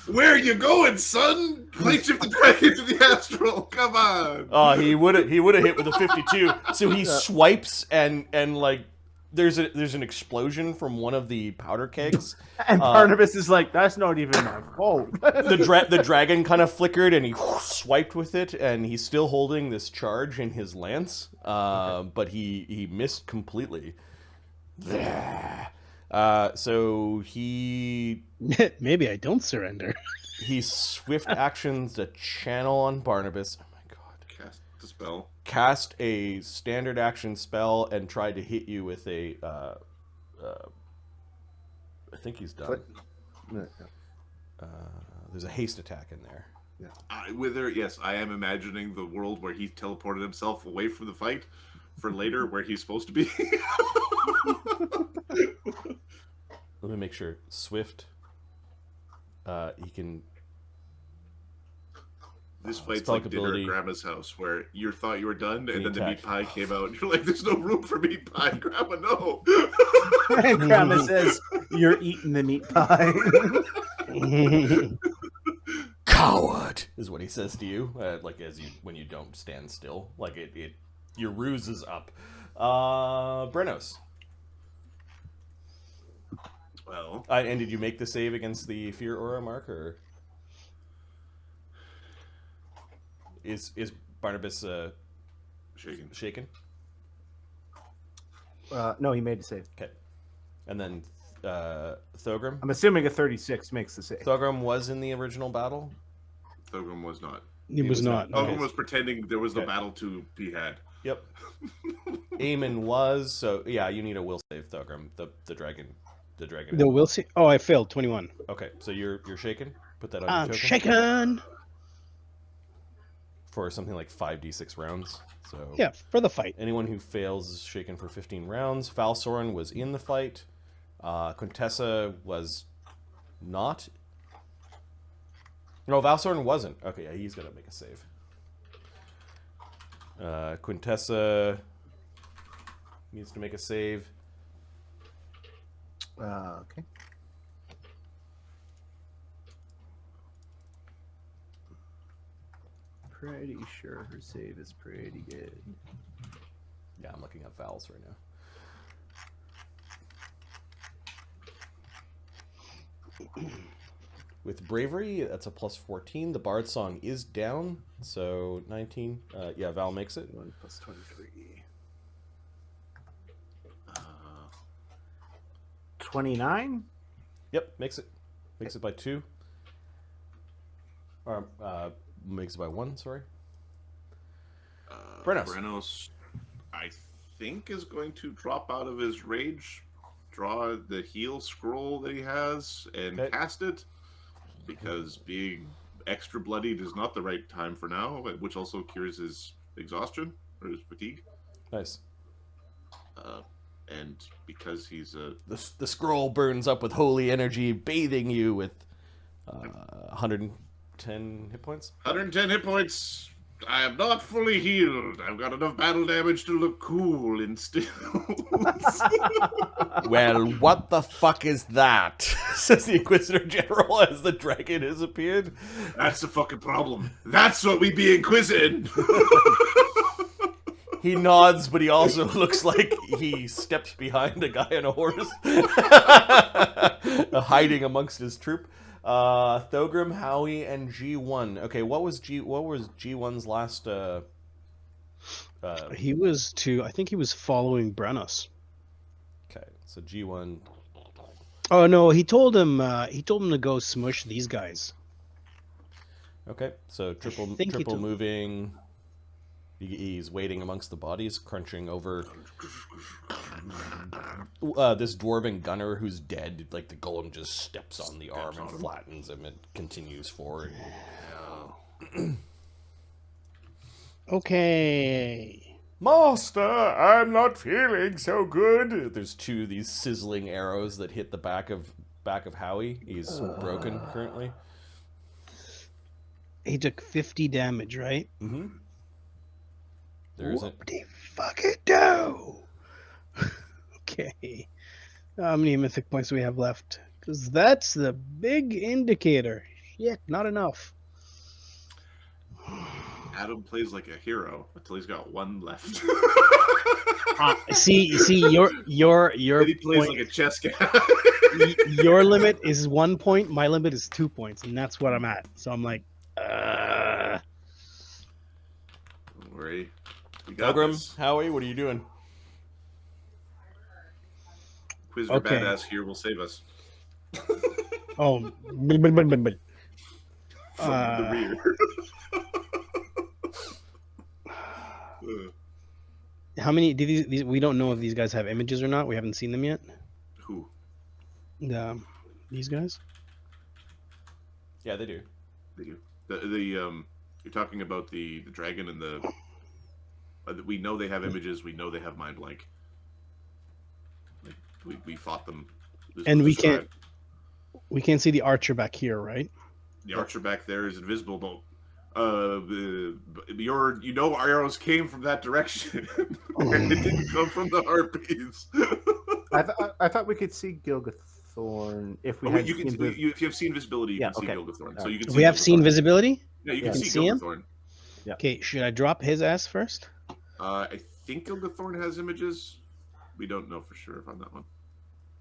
Where are you going, son? Plane shifted back into the astral. Come on. He would have hit with a 52. So he swipes and like there's an explosion from one of the powder kegs. And Barnabas is like, that's not even my fault. The dragon kind of flickered and he swiped with it, and he's still holding this charge in his lance, but he missed completely. So he maybe I don't surrender. He swift actions the channel on Barnabas. Oh my god! Cast the spell. Cast a standard action spell and tried to hit you with a. I think he's done. There's a haste attack in there. Yeah. Yes, I am imagining the world where he teleported himself away from the fight for later, where he's supposed to be. Let me make sure. Swift. He can. This fight's like dinner at Grandma's house, where you thought you were done, and then the meat pie came out, and you're like, "There's no room for meat pie, Grandma. No." And Grandma says, "You're eating the meat pie." Coward is what he says to you, like when you don't stand still, like your ruse is up. Brenos. Well, and did you make the save against the fear aura mark, or is Barnabas shaken? No, he made the save. Okay, and then Thogrim. I'm assuming a 36 makes the save. Thogrim was in the original battle. Thogrim was not. He was not. Thogrim was pretending there was no battle to be had. Yep. Eamon was, so yeah, you need a will save, Thogrim. The dragon. The dragon. No, we'll see. Oh, I failed. 21. Okay, so you're shaken? Put that on your I'm token. shaken. For something like 5d6 rounds. So Yeah, for the fight. anyone who fails is shaken for 15 rounds. Falsoren was in the fight. Contessa was not. No, Valsoren wasn't. Okay, yeah, he's gonna make a save. Quintessa needs to make a save. Okay. Pretty sure her save is pretty good. Yeah, I'm looking up Val's right now. With bravery, that's a plus 14. The bard song is down, so 19. Yeah, Val makes it. 1 plus 23. 29? Yep, makes it. Makes it by 2. Or, makes it by 1, sorry. Brenos. Brenos, I think, is going to drop out of his rage, draw the heal scroll that he has, and cast it. Because being extra bloodied is not the right time for now, which also cures his exhaustion or his fatigue. Nice. And because he's a... The scroll burns up with holy energy, bathing you with 110 hit points. 110 hit points. I am not fully healed. I've got enough battle damage to look cool in stills. Well, what the fuck is that? Says the Inquisitor-General as the dragon has appeared. That's the fucking problem. That's what we be inquisiting. He nods, but he also looks like he stepped behind a guy on a horse, hiding amongst his troop. Thogrim, Howie, and G1. Okay, what was G1's last? He was I think he was following Brenos. Okay, so G1. Oh no, he told him to go smush these guys. Okay, so triple moving. He's waiting amongst the bodies, crunching over this dwarven gunner who's dead. Like the golem just steps on the arm and flattens him and continues forward. Okay. Master, I'm not feeling so good. There's 2 of these sizzling arrows that hit the back of Howie. He's broken currently. He took 50 damage, right? Mm-hmm. What the fuck it do? Okay. How many mythic points do we have left? Because that's the big indicator. Shit, not enough. Adam plays like a hero until he's got 1 left. See, your he plays point, like a chess guy. your limit is 1 point. My limit is 2 points, and that's what I'm at. So I'm like, Don't worry. Pilgrim, Howie, what are you doing? Inquisitor Badass here will save us. Oh, From the rear. How many do these? We don't know if these guys have images or not. We haven't seen them yet. Who? These guys. Yeah, they do. They do. You're talking about the dragon and the. We know they have images. We know they have mind blank. We fought them. And we can't see the archer back here, right? The archer back there is invisible. Our arrows came from that direction. And it didn't come from the harpies. I thought we could see Gilgathorn if we had. If you have seen visibility, you can see Gilgathorn. So you can. We have seen visibility. Yeah, you can see Gilgathorn. Yeah. Okay, should I drop his ass first? I think Gilgathorn has images. We don't know for sure on that one.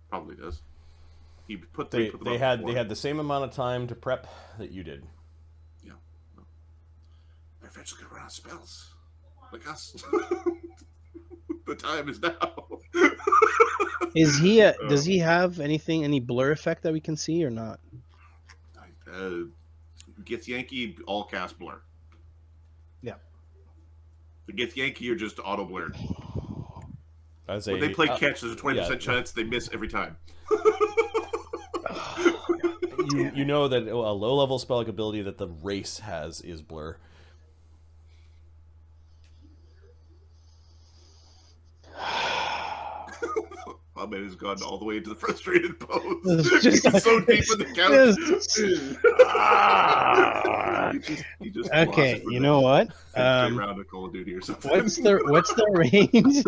Probably does. He put they had the same amount of time to prep that you did. Yeah. They're eventually gonna run out of spells. Like us. The time is now. Is he? Does he have any blur effect that we can see or not? Githyanki all cast blur. Yeah. The githyanki are just auto blurred. As When they play catch, there's a 20% yeah. chance they miss every time. You know that a low-level spell ability that the race has is blur. My man has gone all the way into the frustrated pose. It's just- He's so deep in the couch. He just Okay, lost for you the know what? straight round of Call of Duty or something. What's the range?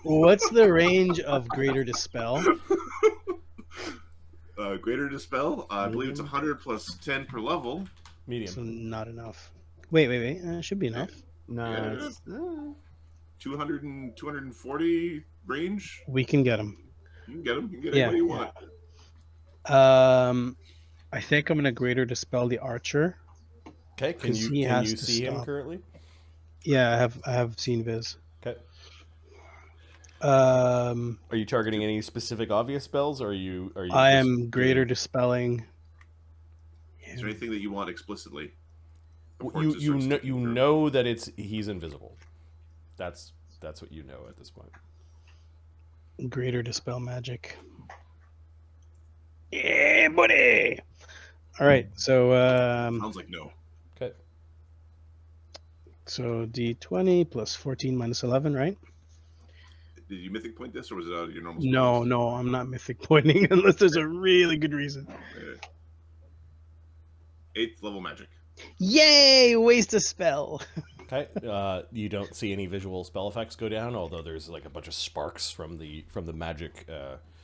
What's the range of Greater Dispel? Greater Dispel? I believe it's 100 plus 10 per level. Medium. So not enough. Wait. Should be enough. No, Yeah. it's, 200 and 240 range. We can get him. You can get them. You can get Yeah, anybody you want. I think I'm gonna Greater Dispel the Archer. Okay, can 'Cause you he has to see him stop. currently? Yeah, I have seen Viz. Okay. Are Are you targeting any specific obvious spells, or are you? I just am Greater doing- Dispelling. Is there anything that you want explicitly? Before it You just starts know sticking through? know that he's invisible. That's what you know at this point. Greater Dispel magic. Yeah, buddy. All right, so Sounds like no. Okay. so D20 plus 14 minus 11, right? Did you mythic point this, or was it out of your normal? No, spells? no, I'm not mythic pointing unless there's a really good reason. 8th level magic. Yay! Waste a spell. Okay. You don't see any visual spell effects go down, although there's like a bunch of sparks from the magic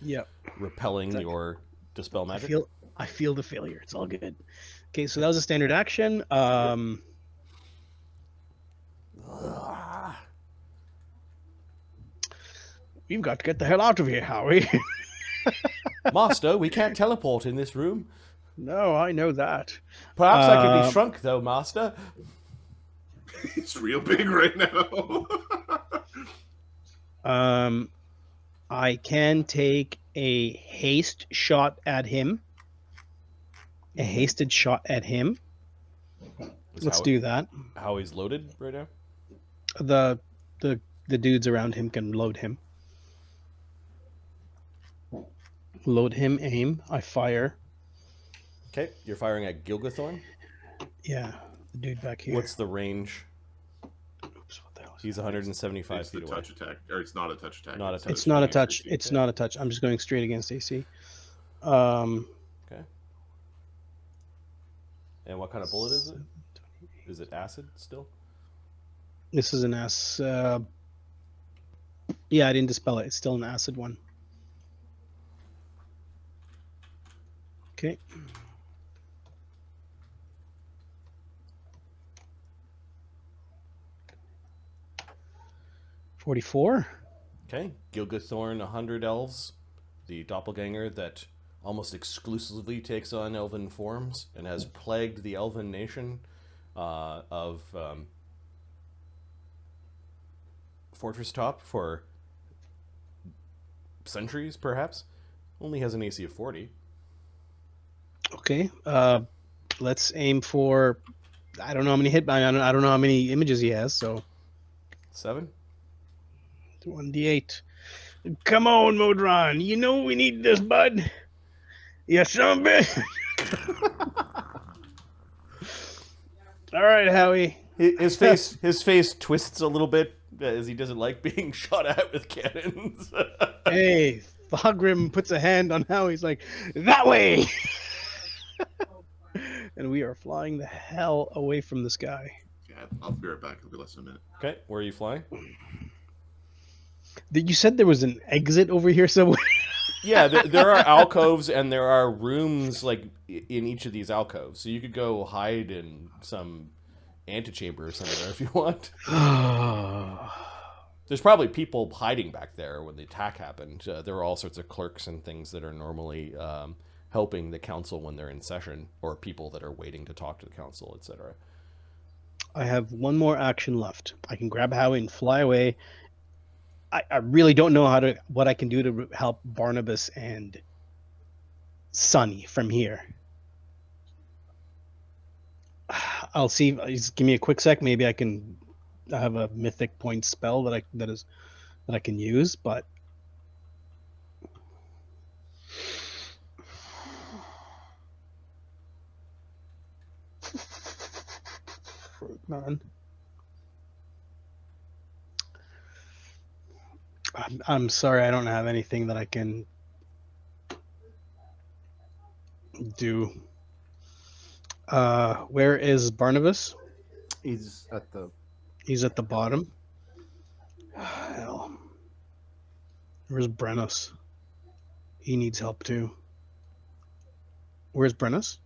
Yep. repelling your dispel magic. I feel the failure. It's all good. Okay, so that was a standard action. We've got to get the hell out of here, Howie. Master, we can't teleport in this room. No, I know that. Perhaps I could be shrunk, though, Master. It's real big right now. I can take a haste shot at him. A hasted shot at him. Let's do that. How he's loaded right now? The dudes around him can load him. Load him, aim. I fire. Okay, you're firing at Gilgathorn. Yeah, the dude back here. What's the range? Oops, what the hell is He's 175 It's the feet away. touch attack, or it's not a touch attack. Not a touch It's not a attack. touch. It's not a touch. I'm just going straight against AC. Okay. And what kind of bullet is it? Is it acid still? This is an acid. Yeah, I didn't dispel it. It's still an acid one. Okay. $44. Okay, Gilgathorn, 100 elves, the doppelganger that almost exclusively takes on elven forms and has plagued the elven nation of Fortress Top for centuries, perhaps. Only has an AC of 40. Okay. Let's aim for. I don't know how many I don't know how many images he has. So 7? 1d8. Come on, Modron. You know we need this, bud. You son of a bitch. All right, Howie. His face twists a little bit as he doesn't like being shot at with cannons. Hey, Thogrim puts a hand on Howie's like, that way. And we are flying the hell away from this guy. Yeah, I'll be right back. It'll be less than a minute. Okay, where are you flying? You said there was an exit over here somewhere. Yeah, there are alcoves and there are rooms like in each of these alcoves, so you could go hide in some antechamber or somewhere if you want. There's probably people hiding back there when the attack happened. There are all sorts of clerks and things that are normally helping the council when they're in session, or people that are waiting to talk to the council, etc. I have one more action left. I can grab Howie and fly away. I really don't know what I can do to help Barnabas and Sonny from here. I'll see. Just give me a quick sec. Maybe I can have a mythic point spell that I can use, but man, I'm sorry, I don't have anything that I can do. Where is Barnabas? He's at the. He's at the bottom. Hell. Where's Brennis? He needs help too. Where's Brennis?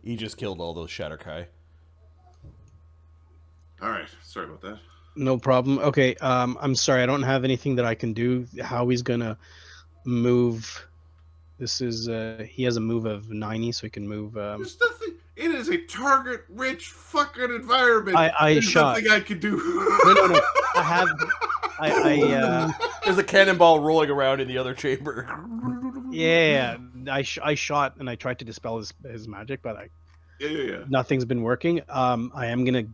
He just killed all those Shatterkai. All right, sorry about that. No problem. Okay, I'm sorry, I don't have anything that I can do. How he's gonna move? This is he has a move of 90, so he can move. There's nothing. It is a target-rich fucking environment. I There's shot. nothing I can do. No. I have. There's a cannonball rolling around in the other chamber. Yeah, I shot and I tried to dispel his magic, but Yeah. nothing's been working. I am gonna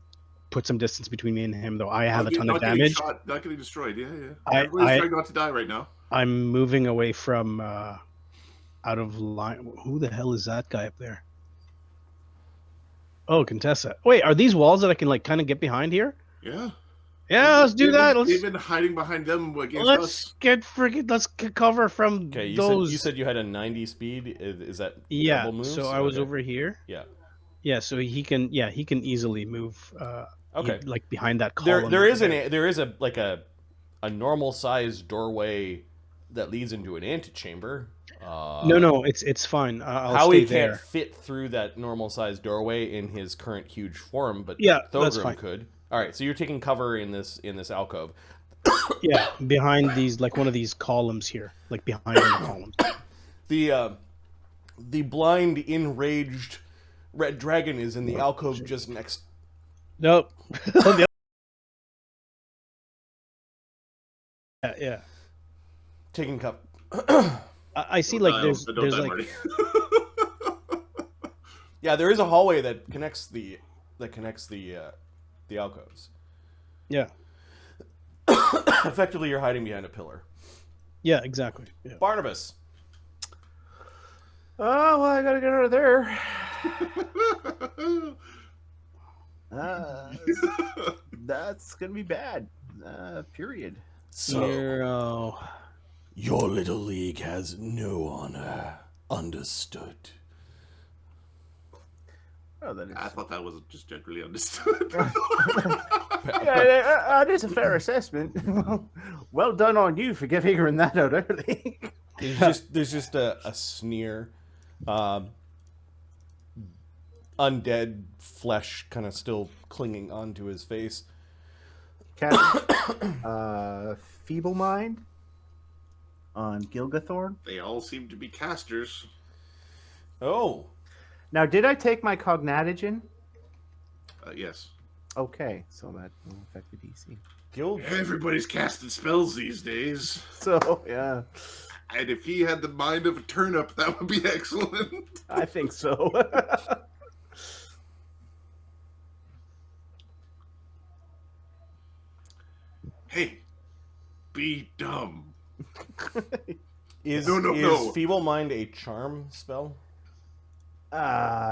put some distance between me and him, though. I have a ton of Not getting damage. shot, not getting destroyed. Yeah. I- Everybody's trying not to die right now. I'm moving away from out of line. Who the hell is that guy up there? Oh, Contessa. Wait, are these walls that I can like kind of get behind here? Yeah. Yeah, let's do that. They've been hiding behind them against Let's us. let's cover from Okay, those. you said you had a 90 speed. Is that Yeah. double moves? So I was Okay. over here. Yeah. Yeah. So he can easily move. Okay. Like behind that column. There is a normal sized doorway that leads into an antechamber. No, it's fine. I'll Howie stay can't there. fit through that normal sized doorway in his current huge form, but Yeah, that's Thogrim fine. could. All right, so you're taking cover in this alcove. Yeah, behind these, like one of these columns here, like behind the columns. The blind, enraged red dragon is in the alcove just next. Nope. Yeah. Taking cover. I see. Don't Like die, there's but don't die, like Marty. Yeah, there is a hallway that connects the alcoves. yeah, Effectively, you're hiding behind a pillar. yeah, exactly. Yeah. Barnabas. Oh, well, I gotta get out of there. That's gonna be bad. Period. So Zero. your little league has no honor. Understood. Oh, that is. I thought that was just generally understood. That is a fair assessment. Well done on you for figuring that out early. There's just a sneer. Undead flesh kind of still clinging onto his face. Feeble Mind on Gilgathorn. They all seem to be casters. Oh, Now, did I take my Cognatigen? Yes. Okay, so that will affect the DC. Everybody's casting spells these days. So, yeah, And if he had the mind of a turnip, that would be excellent. I think so. Hey, be dumb. is No. Feeble Mind a charm spell? I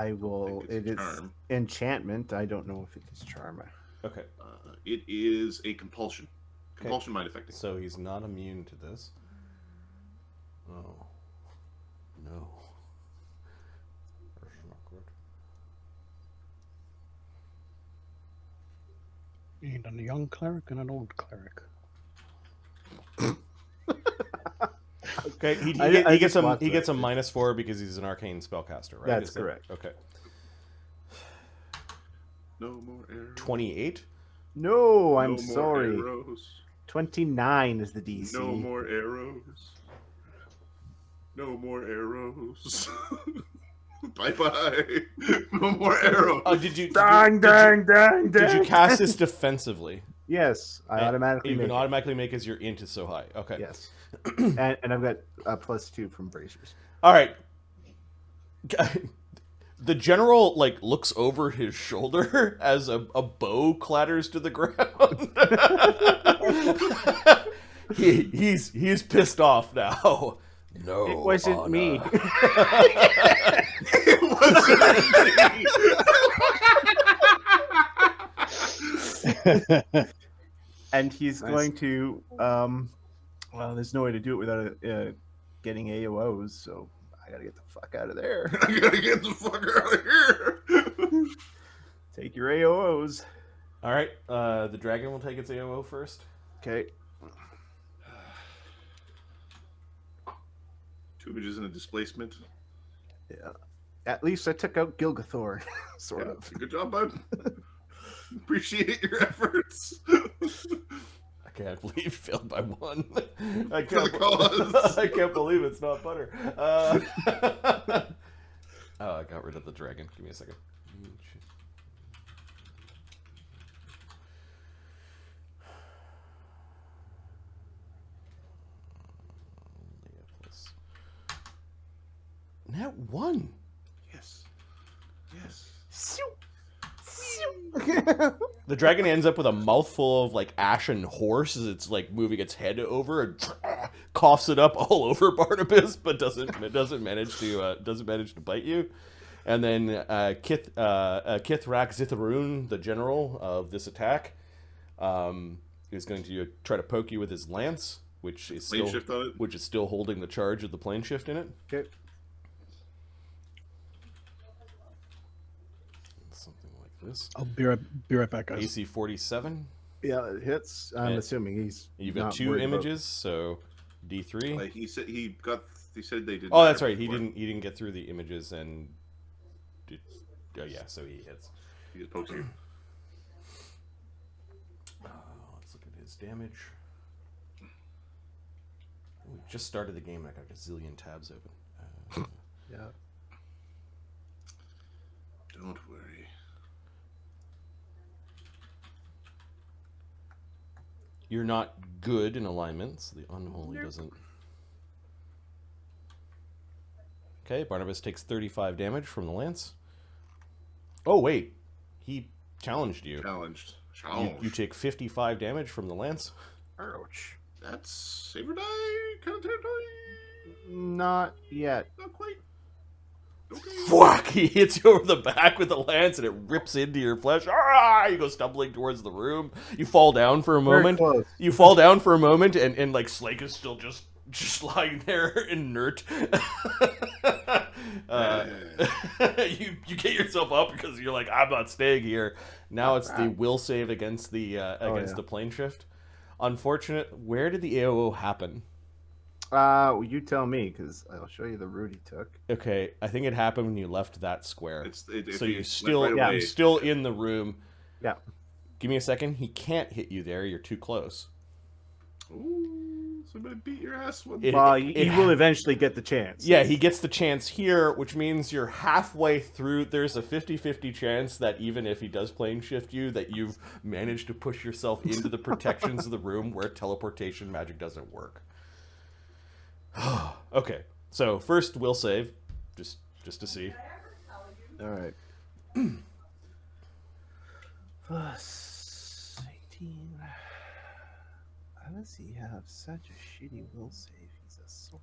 I will. think it's It is charm. enchantment. I don't know if it is charm. Okay, It is a compulsion. Compulsion mind affecting. so he's not immune to this. Oh, no. That's not good. And a young cleric and an old cleric. Okay, he I gets just watched he that. gets a -4 because he's an arcane spellcaster, right? That's Is that- correct. Okay, No more arrows. 28. No, I'm No more sorry. Arrows. 29 is the DC. No more arrows. No more arrows. Bye bye. No more arrows. Did you Dang, dang, dang, dang. did you cast this defensively? Yes, I automatically You make can it. automatically make as your int is so high. Okay. Yes. and I've got a +2 from bracers. All right. The general like looks over his shoulder as a bow clatters to the ground. he's pissed off now. No, It wasn't me. It wasn't me. And he's Nice. going to well, there's no way to do it without getting AOs, so I gotta get the fuck out of there. I gotta get the fuck out of here. Take your AOs. All right, the dragon will take its AOO first. Okay. 2 images and a displacement. Yeah. At least I took out Gilgathor, sort Yeah, of. good job, bud. Appreciate your efforts. I can't believe you failed by 1. For the cause. I can't believe it's not butter. Oh, I got rid of the dragon. Give me a second. Net 1. Yes. Yes. The dragon ends up with a mouthful of like ashen horse as it's like moving its head over and coughs it up all over Barnabas, but doesn't manage to bite you. And then Githrak Zithiruun, the general of this attack, is going to try to poke you with his lance, which is Plane shift on it. which is still holding the charge of the plane shift in it. Okay. Something like this. I'll be right back, guys. AC 47. Yeah, it hits. I'm And assuming he's. You've got not 2 worried about- images, so D3. He said he said they did. Oh, that's right. He didn't get through the images and. Oh yeah, so he hits. He just pokes you. Let's look at his damage. We just started the game. I got a gazillion tabs open. Yeah. Don't worry. You're not good in alignment, so the unholy doesn't. Okay, Barnabas takes 35 damage from the lance. Oh wait, he challenged you. Challenged. You take 55 damage from the lance. Ouch. That's Saber Die kind of territory. Not yet. Not quite. Okay. Whack! He hits you over the back with the lance, and it rips into your flesh. Ah! You go stumbling towards the room. You fall down for a Very moment. close. You fall down for a moment, and like Slake is still just lying there inert. You get yourself up because you're like, I'm not staying here. Now it's the will save against the the plane shift. Unfortunate. Where did the AOO happen? Well, you tell me, because I'll show you the route he took. Okay, I think it happened when you left that square. So you're still in the room. Yeah. Give me a second. He can't hit you there. You're too close. Ooh, somebody beat your ass one. Well, you will eventually get the chance. Yeah, he gets the chance here, which means you're halfway through. There's a 50-50 chance that even if he does plane shift you, that you've managed to push yourself into the protections of the room where teleportation magic doesn't work. Okay, so first will save, just to see. All right. Plus 18. How does he have such a shitty will save? He's a soul.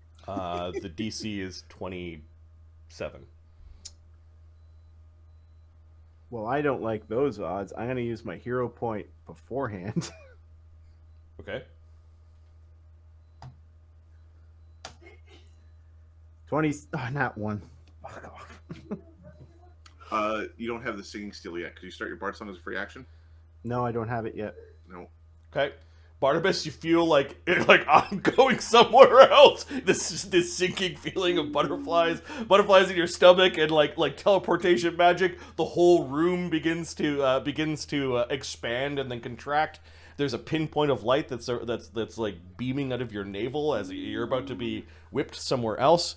The DC is 27. Well, I don't like those odds. I'm going to use my hero point beforehand. Okay. 20. Oh, not one. Fuck off. You don't have the singing steel yet. Could you start your bard song as a free action? No, I don't have it yet. No. Okay. Barnabas, you feel like I'm going somewhere else. This sinking feeling of butterflies in your stomach, and like teleportation magic. The whole room begins to expand and then contract. There's a pinpoint of light that's like beaming out of your navel as you're about to be whipped somewhere else.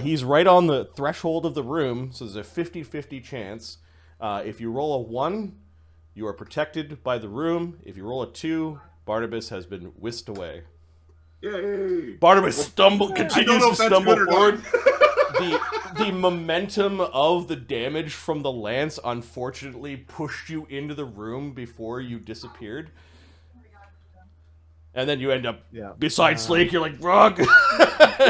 He's right on the threshold of the room, so there's a 50-50 chance. If you roll a 1, you are protected by the room. If you roll a 2, Barnabas has been whisked away. Yay! Barnabas continues to stumble forward. the momentum of the damage from the lance unfortunately pushed you into the room before you disappeared. And then you end up beside Slake. You're like, wrong.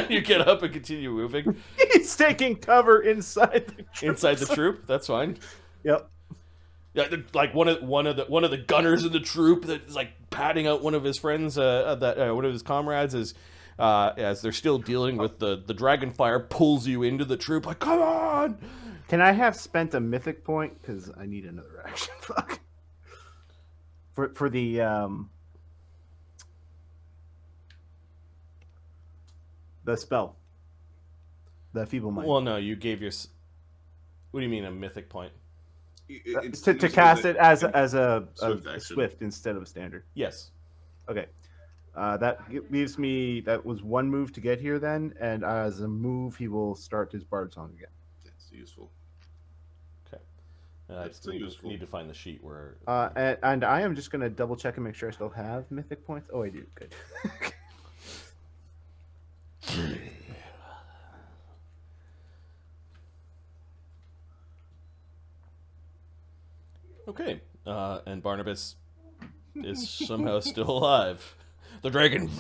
You get up and continue moving. He's taking cover inside the troop. Inside the troop. That's fine. Yep. Yeah, like one of the gunners in the troop that's like patting out one of his friends, one of his comrades as they're still dealing with the dragon fire, pulls you into the troop. Like, come on! Can I have spent a mythic point? Because I need another action. Fuck. For the spell, the feeble mind. Well, no, you gave your. What do you mean a mythic point? To cast it as a swift instead of a standard. Yes. Okay. That leaves me. That was one move to get here then, and as a move, he will start his bard song again. That's useful. Okay. I just need to find the sheet where. And I am just gonna double check and make sure I still have mythic points. Oh, I do. Good. Okay, and Barnabas is somehow still alive. The dragon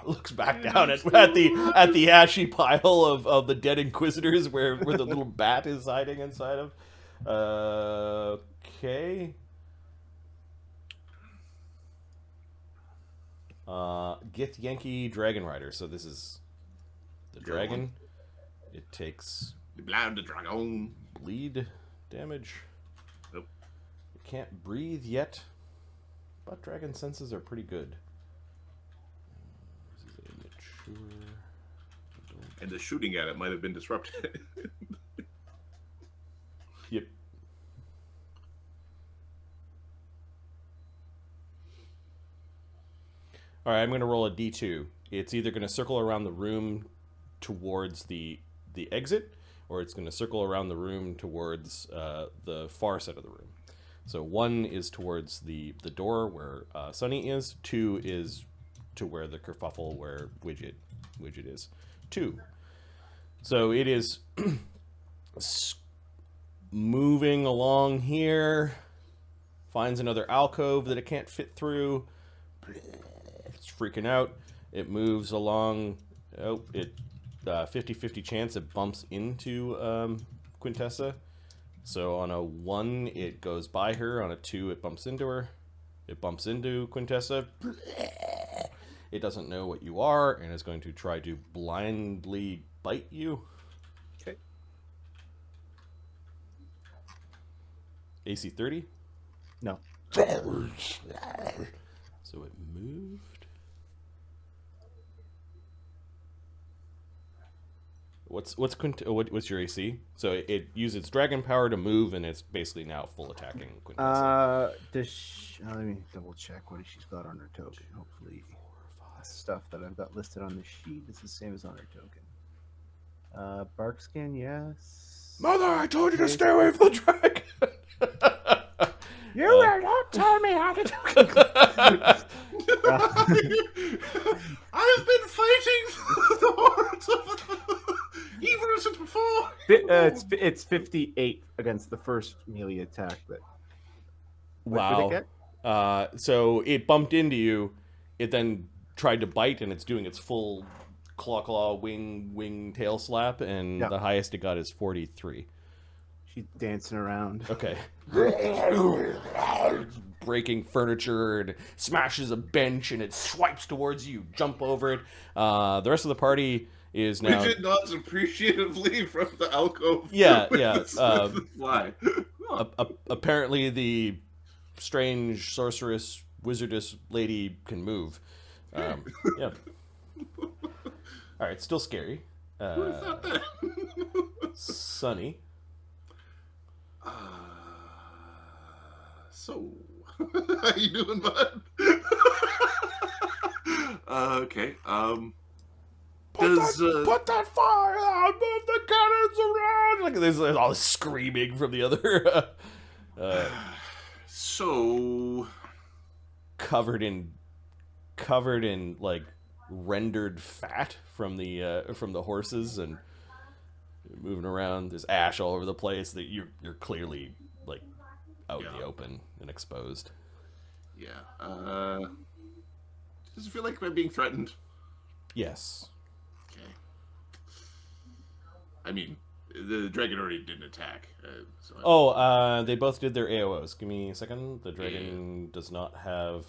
looks back down at the ashy pile of the dead Inquisitors where the little bat is hiding inside of. Okay. Githyanki Dragon Rider. So this is the dragon. It takes the dragon bleed damage. Nope. It can't breathe yet, but dragon senses are pretty good. This is a mature. And the shooting at it might have been disrupted. Yep. All right, I'm going to roll a d2. It's either going to circle around the room towards the exit, or it's going to circle around the room towards the far side of the room. So 1 is towards the door where Sunny is. 2 is to where the kerfuffle where Widget is. 2. So it is moving along here. Finds another alcove that it can't fit through. It's freaking out. It moves along. Oh, it 50-50 chance it bumps into Quintessa. So on a 1, it goes by her. On a 2, it bumps into her. It bumps into Quintessa. It doesn't know what you are and is going to try to blindly bite you. Okay. AC 30? No. So it moved. What's your AC? So it uses its dragon power to move, and it's basically now full attacking Quintessa. Let me double check what she's got on her token. Hopefully, stuff that I've got listed on the sheet is the same as on her token. Bark skin, yes. Mother, I told you to stay away from the dragon. You will not tell me how to do it. I've been fighting the hordes of evil since before. It's 58 against the first melee attack. Wow. What did it get? So it bumped into you. It then tried to bite, and it's doing its full claw, wing, tail slap, and the highest it got is 43. She's dancing around. Okay. Breaking furniture and smashes a bench, and it swipes towards you. Jump over it. The rest of the party is now. Widget nods appreciatively from the alcove. Yeah. Fly. Apparently, the strange sorceress wizardess lady can move. Yeah. All right, still scary. Who would have thought that? Sunny. So, how you doing, bud? Okay. Put that fire out! Move the cannons around! Like there's all this screaming from the other. So covered in like rendered fat from the horses, and moving around. There's ash all over the place. That you're clearly like out in the open and exposed. Yeah. Does it feel like I'm being threatened? Yes. Okay. I mean, the dragon already didn't attack. They both did their AOs. Give me a second. The dragon does not have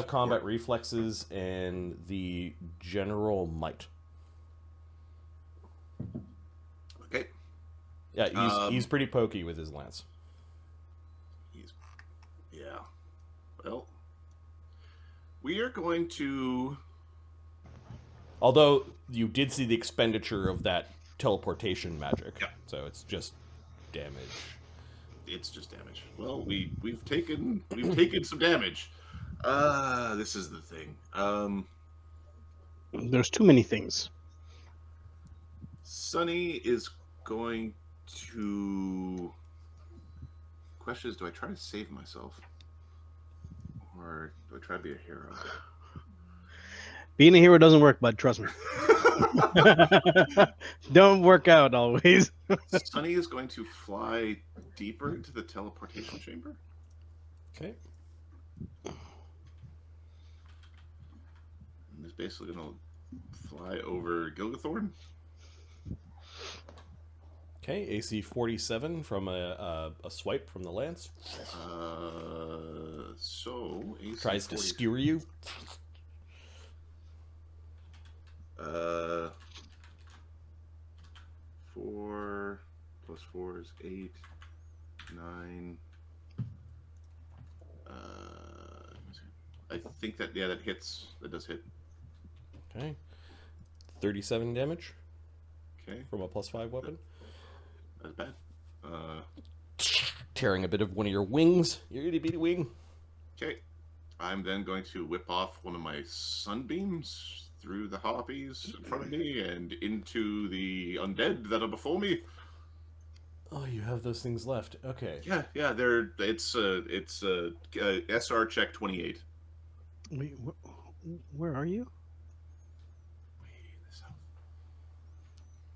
combat reflexes and the general might. Okay. Yeah, he's pretty pokey with his lance. Yeah. Well, we are going to. Although you did see the expenditure of that teleportation magic, so it's just damage. It's just damage. Well, we've taken some damage. This is the thing. There's too many things. Sunny is going to. Question is, do I try to save myself, or do I try to be a hero? Being a hero doesn't work, bud. Trust me. Don't work out always. Sunny is going to fly deeper into the teleportation chamber. Okay. And is basically going to fly over Gilgathorn. Okay, AC 47 from a swipe from the lance. So AC Tries 40. to skewer you. 4 plus 4 is 8, 9. I think that that hits. That does hit. Okay. 37 damage. Okay. From a +5 weapon. That's bad. Tearing a bit of one of your wings. Your itty bitty wing. Okay. I'm then going to whip off one of my sunbeams through the harpies in front of me and into the undead that are before me. Oh, you have those things left. Okay. Yeah. It's SR check 28. Wait, where are you?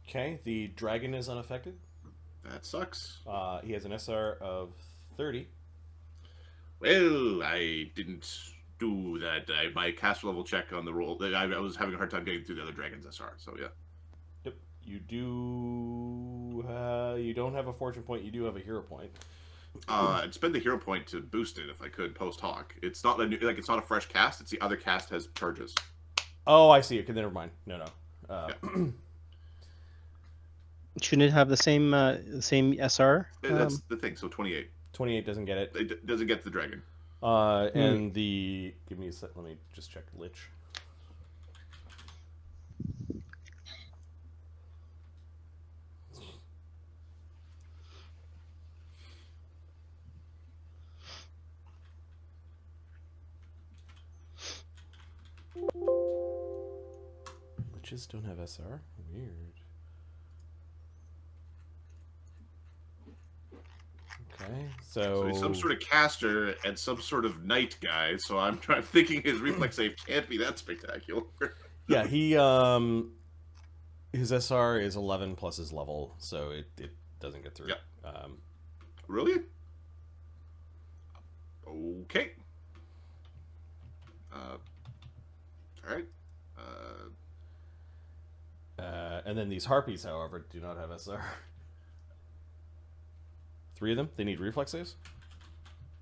Okay, the dragon is unaffected. That sucks. He has an SR of 30. Well, I didn't do that. My caster level check on the roll, I was having a hard time getting through the other dragon's SR, so yeah. Yep. You do... you don't have a fortune point. You do have a hero point. I'd spend the hero point to boost it if I could post Hawk. It's not it's not a fresh cast. It's the other cast has charges. Oh, I see. Okay, then never mind. No. Yeah. Shouldn't it have the same SR? That's the thing. So 28. 28 doesn't get it. It doesn't get the dragon. And the... Give me a sec. Let me just check Lich. Liches don't have SR? Weird. Okay, so he's some sort of caster and some sort of knight guy. So I'm thinking his reflex save can't be that spectacular. Yeah, he his SR is 11 plus his level, so it doesn't get through. Yeah. Really? Okay. All right. And then these harpies, however, do not have SR. 3 of them? They need reflex saves?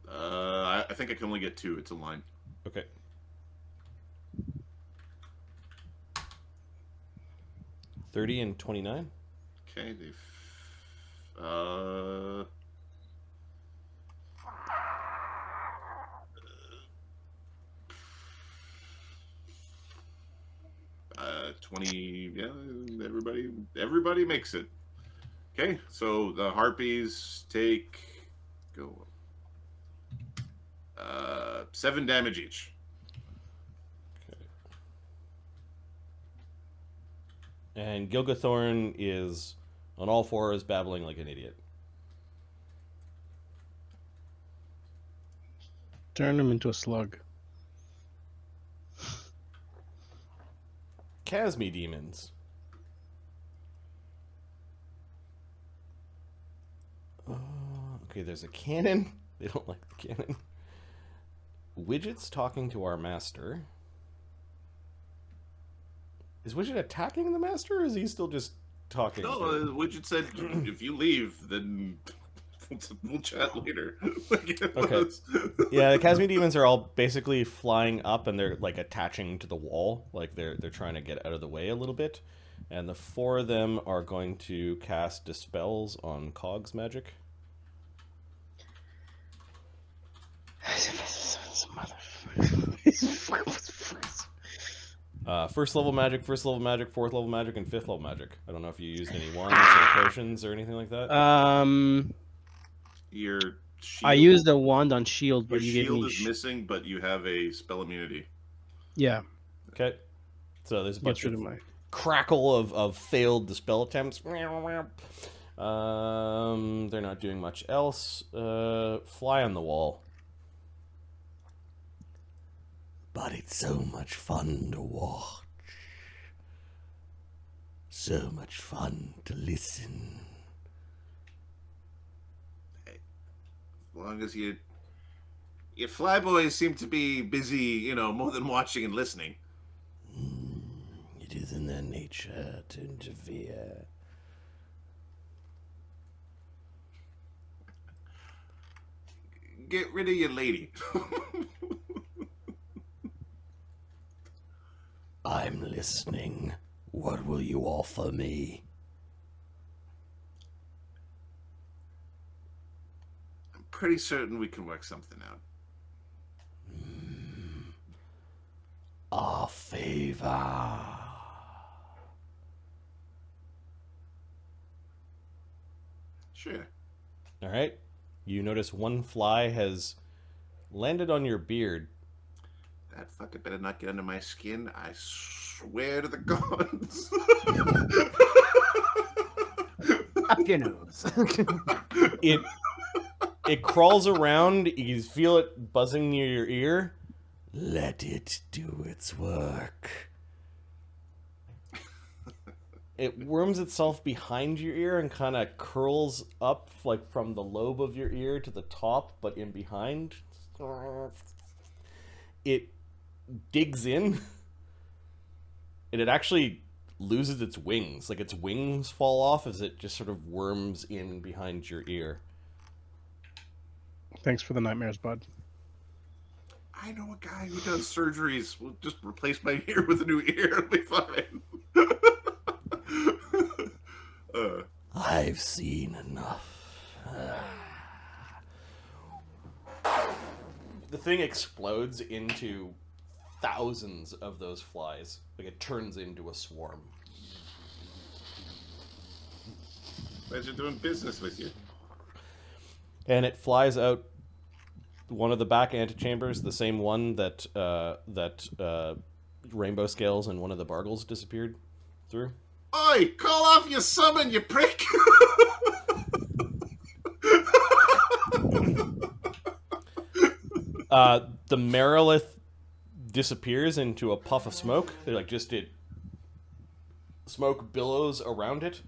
I think I can only get 2. It's a line. Okay. $30 and 29. Okay, they've 20. Yeah, everybody makes it. Okay, so the harpies take 7 damage each. Okay. And Gilgathorn is on all fours, babbling like an idiot. Turn him into a slug. Chasme demons. Okay, there's a cannon. They don't like the cannon. Widget's talking to our master. Is Widget attacking the master, or is he still just talking? No, Widget said, if you leave, then we'll chat later. Okay. Yeah, the Casmi demons are all basically flying up, and they're like attaching to the wall, like they're trying to get out of the way a little bit. And the 4 of them are going to cast Dispels on Cog's magic. First level magic, 4th level magic, and 5th level magic. I don't know if you used any wands or potions or anything like that. Your shield, I used a wand on shield, but your you gave shield me is missing, but you have a spell immunity. Yeah. Okay. So there's a bunch Get rid of of my... crackle of failed dispel attempts. They're not doing much else. Fly on the wall. But it's so much fun to watch. So much fun to listen. As long as your flyboys seem to be busy, more than watching and listening. It is in their nature to interfere. Get rid of your lady. I'm listening. What will you offer me? I'm pretty certain we can work something out. A favor. Sure. All right. You notice one fly has landed on your beard. That fucker better not get under my skin. I swear to the gods. Up your nose. It crawls around. You feel it buzzing near your ear. Let it do its work. It worms itself behind your ear and kind of curls up, like from the lobe of your ear to the top, but in behind. It digs in, and it actually loses its wings. Like its wings fall off as it just sort of worms in behind your ear. Thanks for the nightmares, bud. I know a guy who does surgeries. We'll just replace my ear with a new ear. It'll be fine. I've seen enough. The thing explodes into thousands of those flies. Like it turns into a swarm. Pleasure doing business with you. And it flies out one of the back antechambers, the same one that Rainbow Scales and one of the Bargles disappeared through. Oi! Call off your summon, you prick! The Merilith disappears into a puff of smoke. They're like smoke billows around it,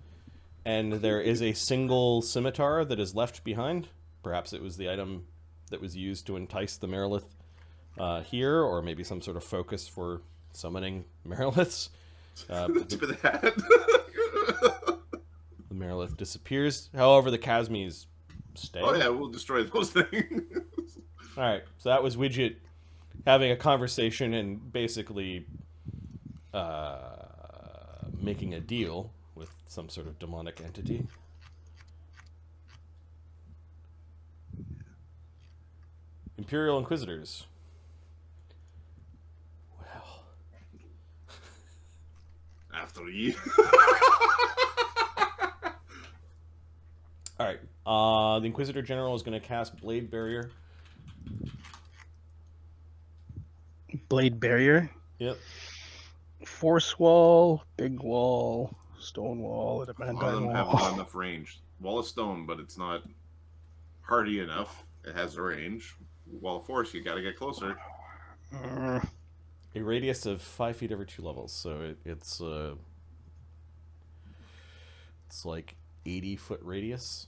and there is a single scimitar that is left behind. Perhaps it was the item that was used to entice the Merilith here, or maybe some sort of focus for summoning Meriliths. The tip of the hat. The Merilith disappears. However, the Casmies stay. Oh yeah, we'll destroy those things. All right, so that was Widget having a conversation and basically making a deal with some sort of demonic entity. Imperial Inquisitors. Well. After you. All right. The Inquisitor-General is going to cast Blade Barrier. Blade barrier. Yep. Force wall, big wall, stone wall, A lot of adamantine them have wall. not enough range. Wall of stone, but it's not hardy enough. It has a range. Wall of force, you gotta get closer. A radius of 5 feet every 2 levels, so it's like 80-foot radius.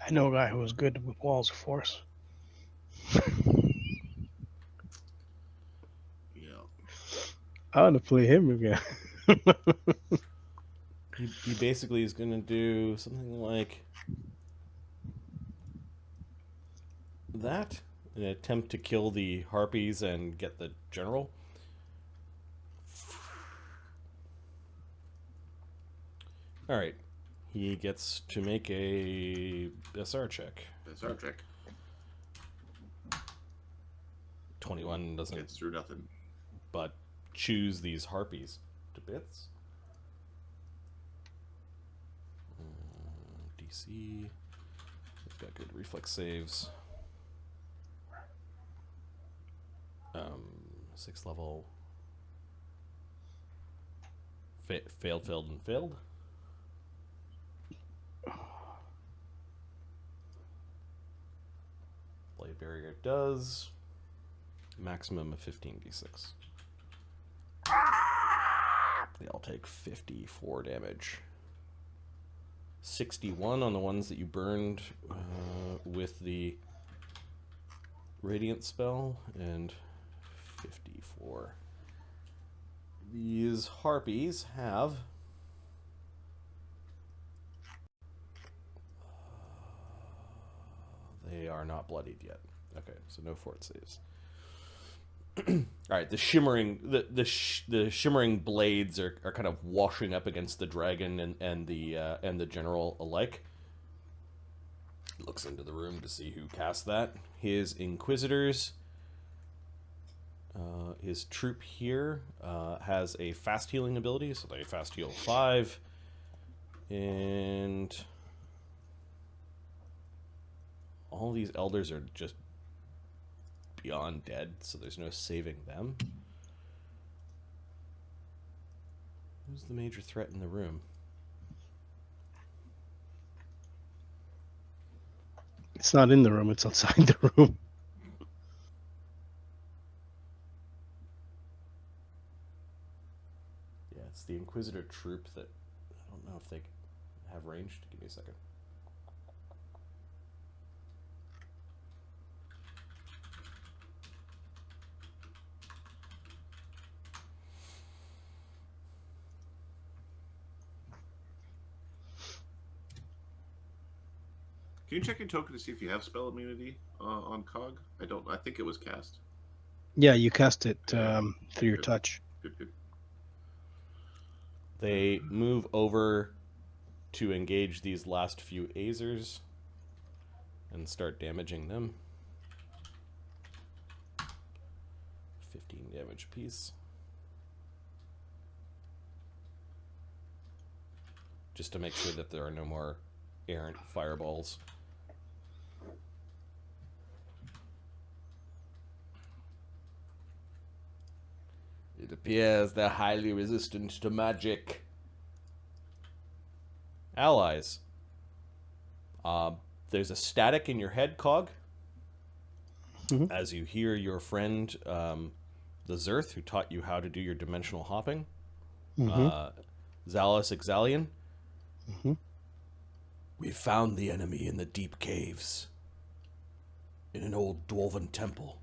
I know a guy who was good with walls of force. Yeah. I want to play him again. He basically is going to do something like that, an attempt to kill the harpies and get the general. All right, he gets to make a SR check. That's our check. 21 doesn't, Gets through nothing. but chews these harpies to bits. DC. They've got good reflex saves. 6th level. Failed, and failed. Blade barrier does. Maximum of 15d6. They all take 54 damage. 61 on the ones that you burned with the radiant spell, and 54. These harpies have they are not bloodied yet. Okay, so no fort saves. All right, the shimmering blades are kind of washing up against the dragon and the general alike. Looks into the room to see who cast that. His inquisitors, his troop here has a fast healing ability, so they fast heal 5, and all these elders are just beyond dead, so there's no saving them. Who's the major threat in the room? It's not in the room, it's outside the room. Yeah, it's the Inquisitor troop that I don't know if they have range. Give me a second. Can you check your token to see if you have spell immunity on Cog? I think it was cast. Yeah, you cast it through your touch. Good. They move over to engage these last few Azers and start damaging them. 15 damage apiece. Just to make sure that there are no more errant fireballs. It appears they're highly resistant to magic. Allies. There's a static in your head, Cog. Mhm. As you hear your friend, the Zerth, who taught you how to do your dimensional hopping, Zalus Exalian. We found the enemy in the deep caves, in an old dwarven temple.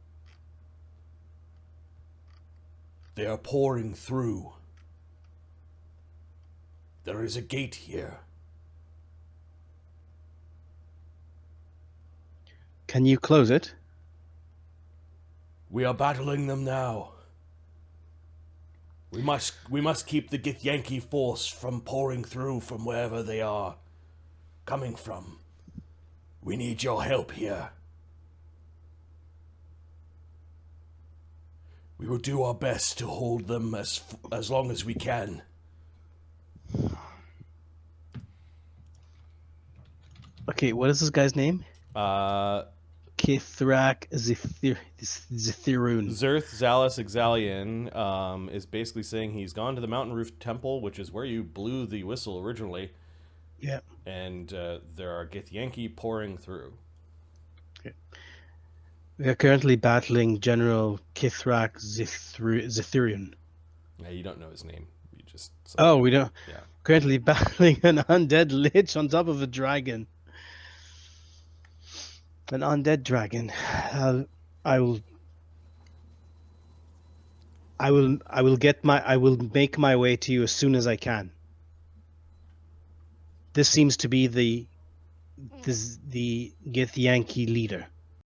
They are pouring through. There is a gate here. Can you close it? We are battling them now. We must keep the Githyanki force from pouring through from wherever they are coming from. We need your help here. We will do our best to hold them as long as we can. Okay, what is this guy's name? Kithrak Zithiruun. Zerth Zalus Exalian is basically saying he's gone to the Mountainroot Temple, which is where you blew the whistle originally. Yeah. And there are Githyanki pouring through. Okay. We are currently battling General Kithrak Zithiruun. Yeah, you don't know his name. You just Oh, we don't. Yeah. Currently battling an undead lich on top of a dragon. An undead dragon. I will make my way to you as soon as I can. This seems to be the githyanki leader.